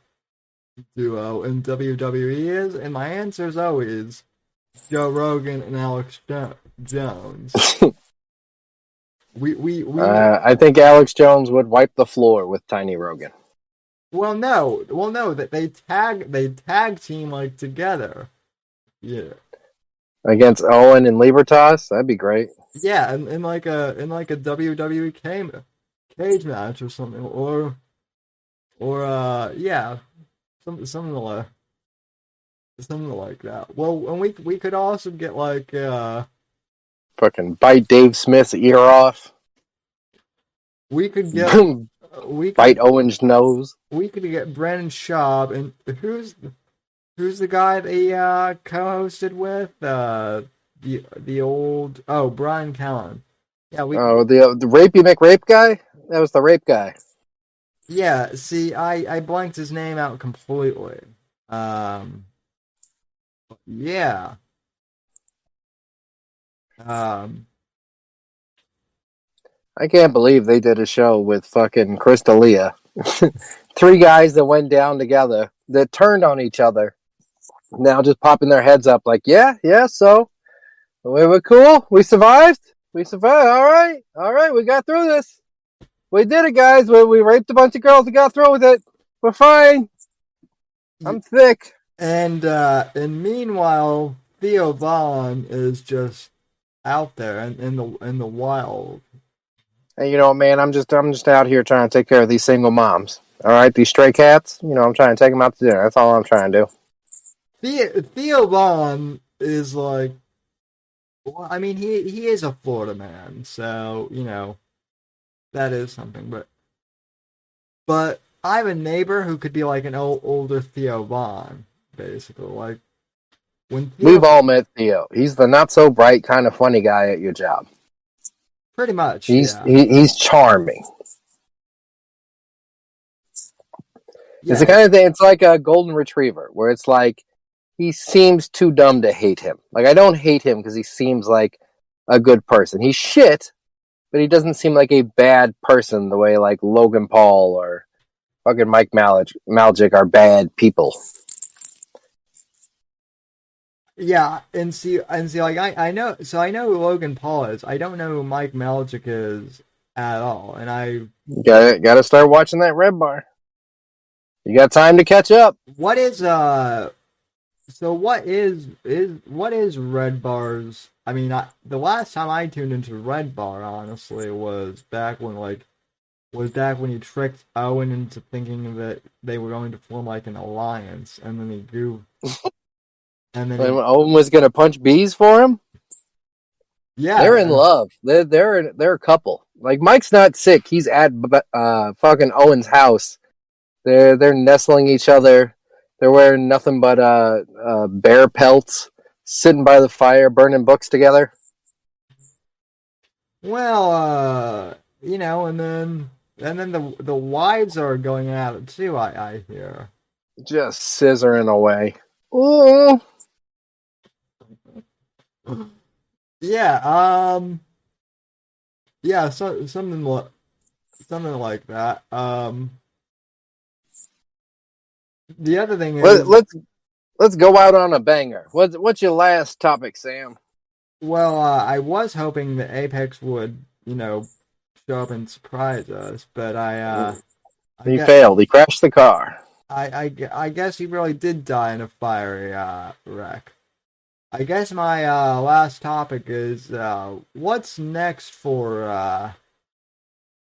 duo in WWE is, and my answer is always Joe Rogan and Alex Jones. We I think Alex Jones would wipe the floor with Tiny Rogan. well no that they tag team like together. Yeah. Against Owen and Libertas? That'd be great. Yeah, in like a WWE cage match or something, or yeah, something like that. Well, and we could also get like Fucking bite Dave Smith's ear off. we could get we Bite could Owen's nose. we could get Brennan Schaub, and who's the guy that he co-hosted with the old, oh, Brian Callen. Yeah, Oh, the Rapey McRape guy? That was the rape guy. yeah. See, I blanked his name out completely. Yeah. Um, I can't believe they did a show with fucking Crystalia. Three guys that went down together that turned on each other. Now just popping their heads up like, yeah, so we were cool. We survived. We survived. All right. We got through this. We did it, guys. We raped a bunch of girls and got through with it. We're fine. I'm thick. and meanwhile, Theo Vaughn is just out there in the wild. And you know, man, I'm just out here trying to take care of these single moms. All right, these stray cats. You know, I'm trying to take them out to dinner. That's all I'm trying to do. Theo Vaughn is like, well, I mean, he is a Florida man, so you know that is something. But I have a neighbor who could be like an older Theo Vaughn, basically. Like when We've all met Theo. He's the not so bright kind of funny guy at your job. pretty much, He's yeah. he's charming. Yeah. It's the kind of thing. It's like a golden retriever, where it's like he seems too dumb to hate him. Like I don't hate him because he seems like a good person. He's shit, but he doesn't seem like a bad person the way like Logan Paul or fucking Mike Maljic are bad people. Yeah, and see, like I know, so I know who Logan Paul is. I don't know who Mike Maljic is at all, and I Gotta start watching that Red Bar. You got time to catch up. what is so what is Red Bar's? I mean, the last time I tuned into Red Bar, honestly, was back when he tricked Owen into thinking that they were going to form like an alliance, and then he goofed. And then When Owen was gonna punch bees for him. yeah, They're in love. They're a couple. Like Mike's not sick. He's at fucking Owen's house. They're nestling each other. They're wearing nothing but bear pelts, sitting by the fire, burning books together. Well, you know, and then And then the wives are going at it too, I hear. Just scissoring away. Ooh. Yeah, yeah, something like that. The other thing is, let's go out on a banger. What's your last topic, Sam? well, I was hoping that Apex would, show up and surprise us, but He failed. He crashed the car. I guess he really did die in a fiery wreck. I guess my last topic is what's next for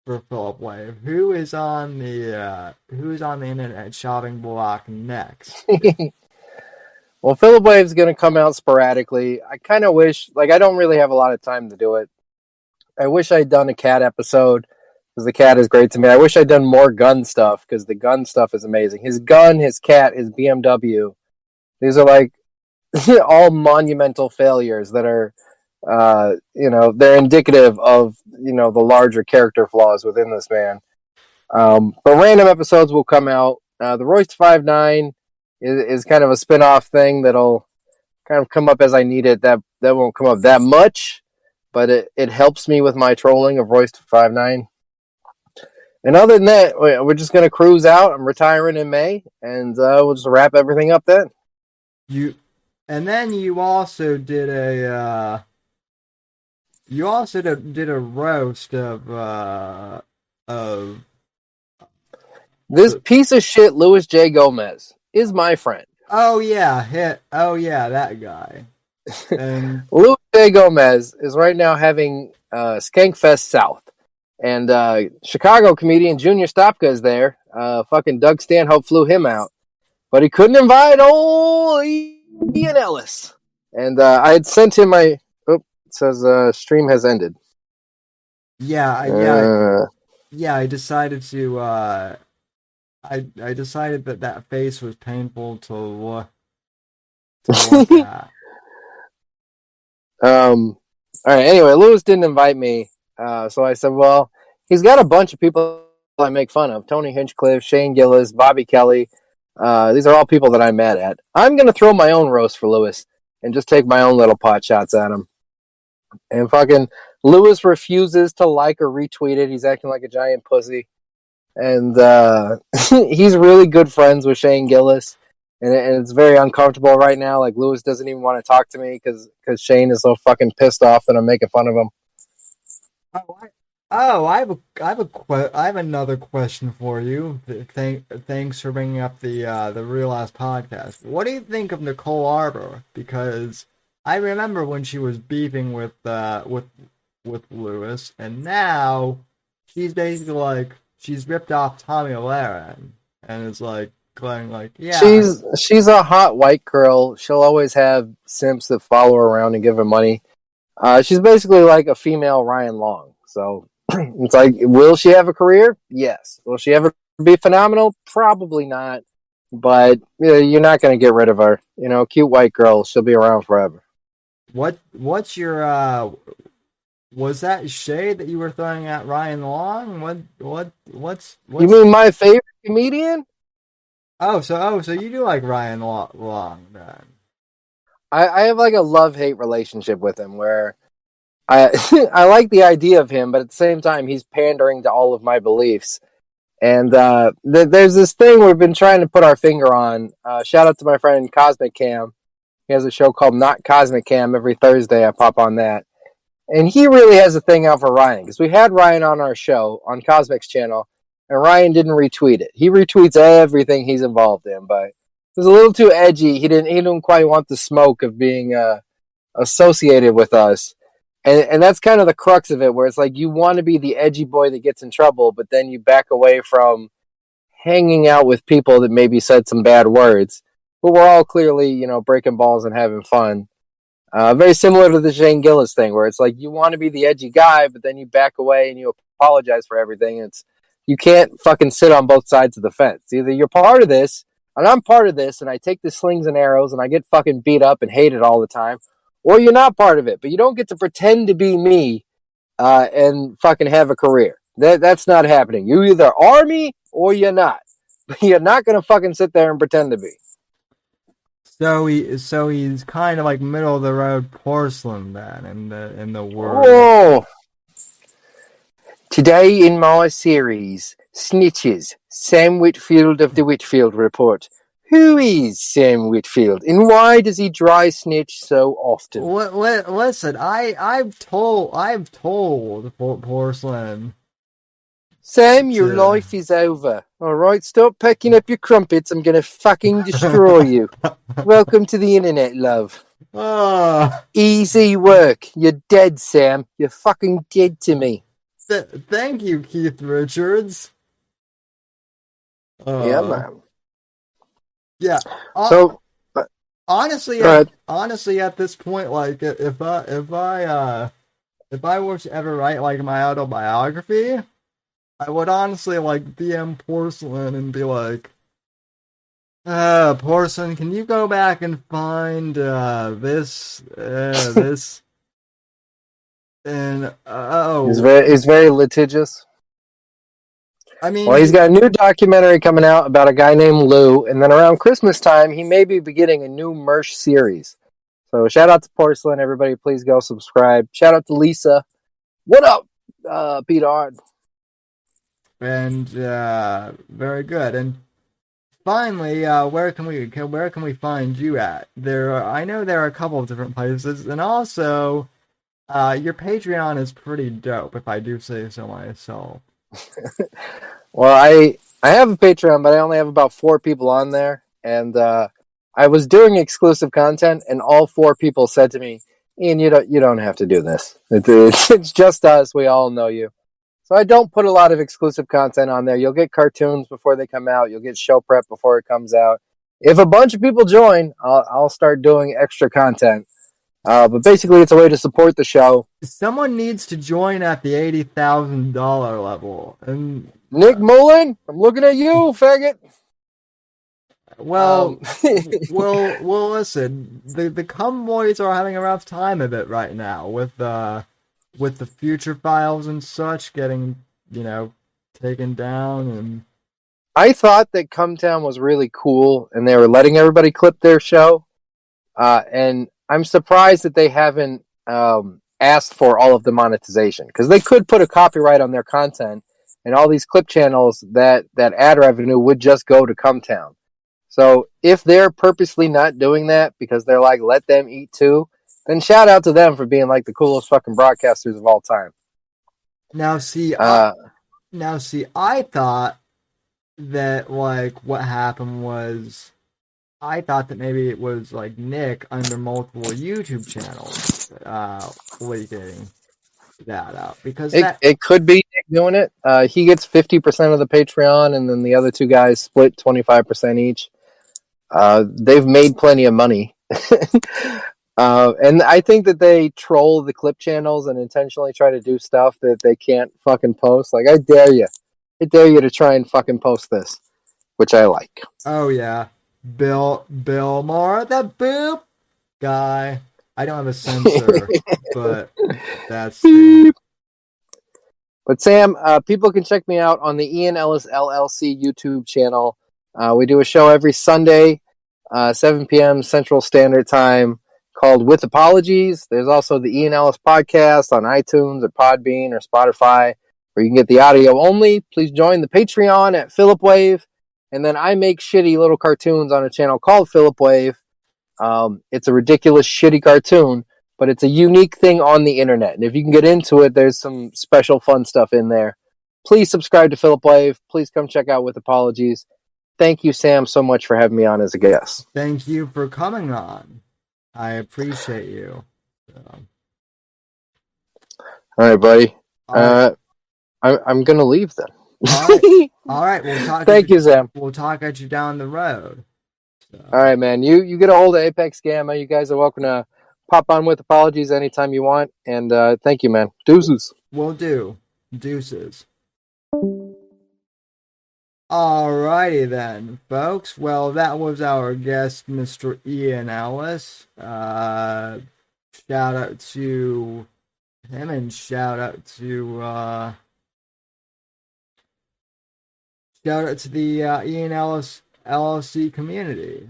Philip Wave? Who is on the internet shopping block next? Well, Philip Wave's going to come out sporadically. I kind of wish, I don't really have a lot of time to do it. I wish I'd done a cat episode because the cat is great to me. I wish I'd done more gun stuff because the gun stuff is amazing. His gun, his cat, his BMW. These are all monumental failures that are, they're indicative of, the larger character flaws within this man. But random episodes will come out. The Royce 5'9" is kind of a spin-off thing that'll kind of come up as I need it. That won't come up that much, but it helps me with my trolling of Royce 5'9". And other than that, we're just going to cruise out. I'm retiring in May, and we'll just wrap everything up then. And then you also did a roast of this piece of shit Louis J. Gomez is my friend. Oh yeah, that guy. And Louis J. Gomez is right now having Skankfest South, and Chicago comedian Junior Stopka is there. Fucking Doug Stanhope flew him out, but he couldn't invite old Ian Ellis. And I had sent him my. Oh, it says stream has ended. Yeah. I decided to. I decided that face was painful to look at. All right. Anyway, Lewis didn't invite me, so I said, "Well, he's got a bunch of people I make fun of: Tony Hinchcliffe, Shane Gillis, Bobby Kelly. These are all people that I'm mad at. I'm going to throw my own roast for Lewis and just take my own little pot shots at him." And fucking Lewis refuses to like or retweet it. He's acting like a giant pussy. And he's really good friends with Shane Gillis. And it's very uncomfortable right now. Like, Lewis doesn't even want to talk to me because Shane is so fucking pissed off that I'm making fun of him. I have another question for you. Thanks for bringing up the Real Ass podcast. What do you think of Nicole Arbor? Because I remember when she was beefing with Lewis, and now she's basically she's ripped off Tommy Lahren, and it's going yeah. She's a hot white girl. She'll always have simps that follow her around and give her money. She's basically like a female Ryan Long. So it's will she have a career? Yes. Will she ever be phenomenal? Probably not. But you're not going to get rid of her. Cute white girl. She'll be around forever. What's your was that shade that you were throwing at Ryan Long? What's You mean my favorite comedian? So you do like Ryan Long then? I have a love-hate relationship with him where I I like the idea of him, but at the same time he's pandering to all of my beliefs. And there's this thing we've been trying to put our finger on. Shout out to my friend Cosmic Cam. He has a show called Not Cosmic Cam every Thursday. I pop on that. And he really has a thing out for Ryan, because we had Ryan on our show on Cosmic's channel, and Ryan didn't retweet it. He retweets everything he's involved in, but it was a little too edgy. He didn't quite want the smoke of being associated with us. And that's kind of the crux of it, where it's you want to be the edgy boy that gets in trouble, but then you back away from hanging out with people that maybe said some bad words. But we're all clearly, breaking balls and having fun. Very similar to the Shane Gillis thing, where it's you want to be the edgy guy, but then you back away and you apologize for everything. You can't fucking sit on both sides of the fence. Either you're part of this, and I'm part of this, and I take the slings and arrows, and I get fucking beat up and hated all the time, or you're not part of it, but you don't get to pretend to be me and fucking have a career. That's not happening. You either are me or you're not. But you're not gonna fucking sit there and pretend to be. So he's kind of like middle of the road porcelain then in the word. Oh, today in my series, Snitches, Sam Whitfield of the Whitfield Report. Who is Sam Whitfield, and why does he dry snitch so often? Listen, I've told porcelain. Sam, your life is over. All right, stop pecking up your crumpets. I'm gonna fucking destroy you. Welcome to the internet, love. Easy work. You're dead, Sam. You're fucking dead to me. Thank you, Keith Richards. Yeah, man. Yeah. So, honestly, at this point, like if I were to ever write like my autobiography, I would honestly like DM Porcelain and be like, Porcelain, can you go back and find this, and he's very litigious. I mean, well, he's got a new documentary coming out about a guy named Lou, and then around Christmas time, he may be beginning a new Mersh series. So shout out to Porcelain, everybody. Please go subscribe. Shout out to Lisa. What up, Pete Ard? And very good. And finally, where can we find you at? I know there are a couple of different places, and also, your Patreon is pretty dope, if I do say so myself. Well, I have a Patreon, but I only have about 4 people on there, and I was doing exclusive content, and all 4 people said to me, "Ian, you don't have to do this. It's just us. We all know you." So I don't put a lot of exclusive content on there. You'll get cartoons before they come out. You'll get show prep before it comes out. If a bunch of people join, I'll start doing extra content. But basically, it's a way to support the show. Someone needs to join at the $80,000 level. And Nick Mullen, I'm looking at you, faggot. Well, listen. The cum boys are having a rough time of it right now with the future files and such getting taken down. And I thought that Cumtown was really cool, and they were letting everybody clip their show. And I'm surprised that they haven't asked for all of the monetization, because they could put a copyright on their content, and all these clip channels that ad revenue would just go to Cumtown. So if they're purposely not doing that because they're like, let them eat too, then shout out to them for being like the coolest fucking broadcasters of all time. Now see, I thought that like what happened was, I thought that maybe it was like Nick under multiple YouTube channels leaking that out, because it could be Nick doing it. He gets 50% of the Patreon, and then the other 2 guys split 25% each. They've made plenty of money. And I think that they troll the clip channels and intentionally try to do stuff that they can't fucking post. Like, I dare you to try and fucking post this, which I like. Oh yeah, Bill Maher, the boop guy. I don't have a censor, but that's. But Sam, people can check me out on the Ian Ellis LLC YouTube channel. We do a show every Sunday, 7 p.m. Central Standard Time, called With Apologies. There's also the Ian Ellis podcast on iTunes or Podbean or Spotify, where you can get the audio only. Please join the Patreon at Philip Wave. And then I make shitty little cartoons on a channel called Philip Wave. It's a ridiculous, shitty cartoon, but it's a unique thing on the internet. And if you can get into it, there's some special fun stuff in there. Please subscribe to Philip Wave. Please come check out With Apologies. Thank you, Sam, so much for having me on as a guest. Thank you for coming on. I appreciate you. All right, buddy. I'm going to leave then. All right. We'll talk. Thank you, Sam. We'll talk at you down the road. So. All right, man. You get a hold of Apex Gamma. You guys are welcome to pop on With Apologies anytime you want. And thank you, man. Deuces. Will do. Deuces. Alrighty then, folks. Well, that was our guest, Mr. Ian Ellis. Shout out to him, and shout out to shout out to the Ian Ellis LLC community.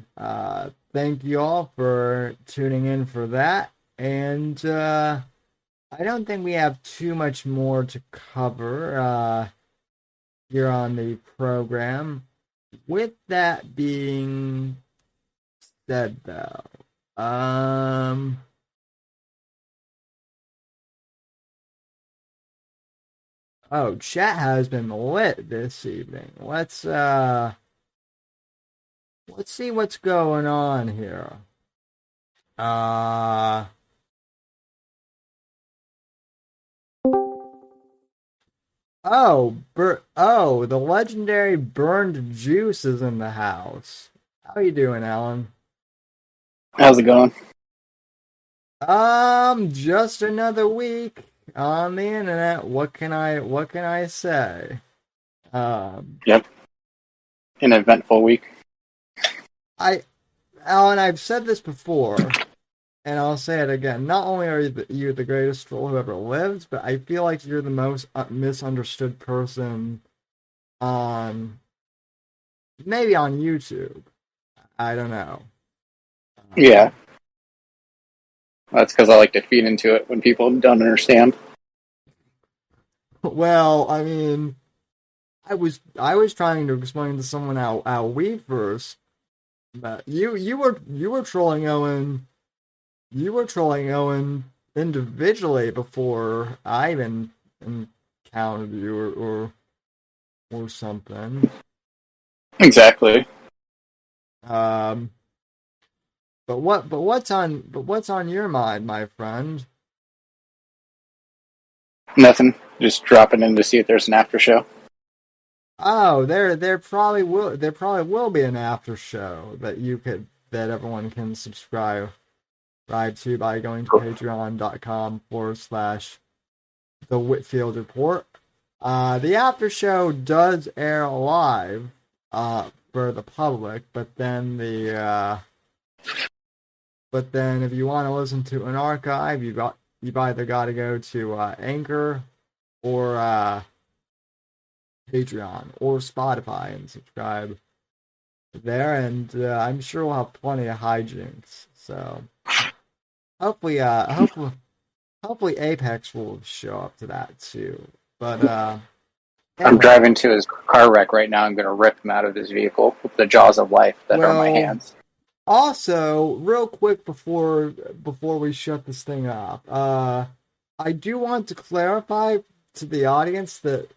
Thank you all for tuning in for that. And I don't think we have too much more to cover here on the program. With that being said, though, oh, chat has been lit this evening. Let's see what's going on here. The legendary Burned Juice is in the house. How you doing, Alan? How's it going? Just another week on the internet. What can I say? Yep. An eventful week. Alan, I've said this before, and I'll say it again. Not only are you the greatest troll who ever lived, but I feel like you're the most misunderstood person maybe on YouTube. I don't know. Yeah. That's because I like to feed into it when people don't understand. Well, I mean, I was trying to explain to someone how we first met. You were trolling Owen. You were trolling Owen individually before I even encountered you or something. Exactly. But what's on your mind, my friend? Nothing. Just dropping in to see if there's an after show. Oh, there probably will be an after show that everyone can subscribe to by going to patreon.com/The Whitfield Report. The after show does air live for the public, but then if you want to listen to an archive, you've either got to go to Anchor or Patreon or Spotify and subscribe there, and I'm sure we'll have plenty of hijinks. So hopefully Apex will show up to that too. But anyway. I'm driving to his car wreck right now. I'm going to rip him out of his vehicle with the jaws of life that are my hands. Also, real quick before we shut this thing off, I do want to clarify to the audience that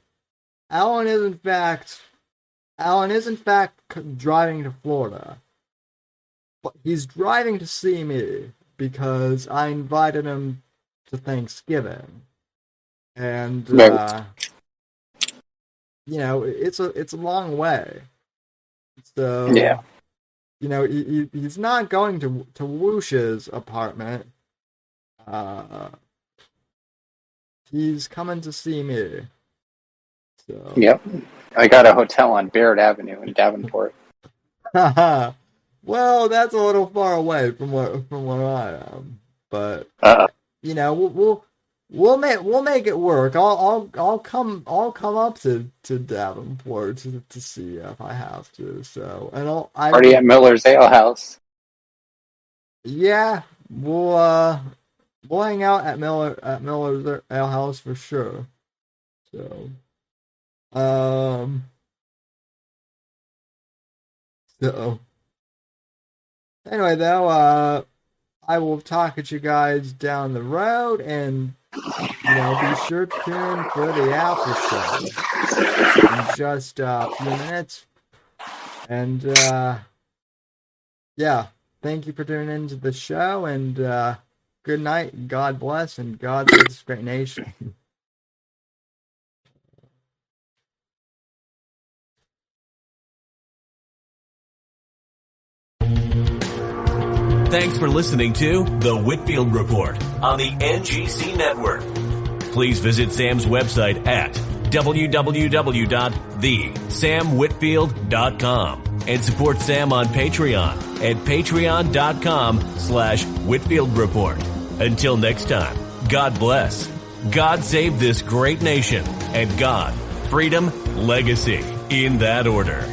Alan is in fact driving to Florida, but he's driving to see me because I invited him to Thanksgiving, and it's a long way, so yeah. He's not going to Whoosh's apartment. He's coming to see me. So. Yep. I got a hotel on Barrett Avenue in Davenport. Well, that's a little far away from where I am, but we'll make it work. I'll come up to Davenport to see you if I have to. So, and party at Miller's Ale House. Yeah, we'll hang out at Miller's Ale House for sure. So, anyway, though, I will talk at you guys down the road, and be sure to tune in for the after show in just a few minutes. And thank you for tuning into the show, and good night, God bless, and God save this great nation. Thanks for listening to The Whitfield Report on the NGC Network. Please visit Sam's website at www.thesamwhitfield.com and support Sam on Patreon at patreon.com/Whitfield Report. Until next time, God bless, God save this great nation, and God, freedom, legacy. In that order: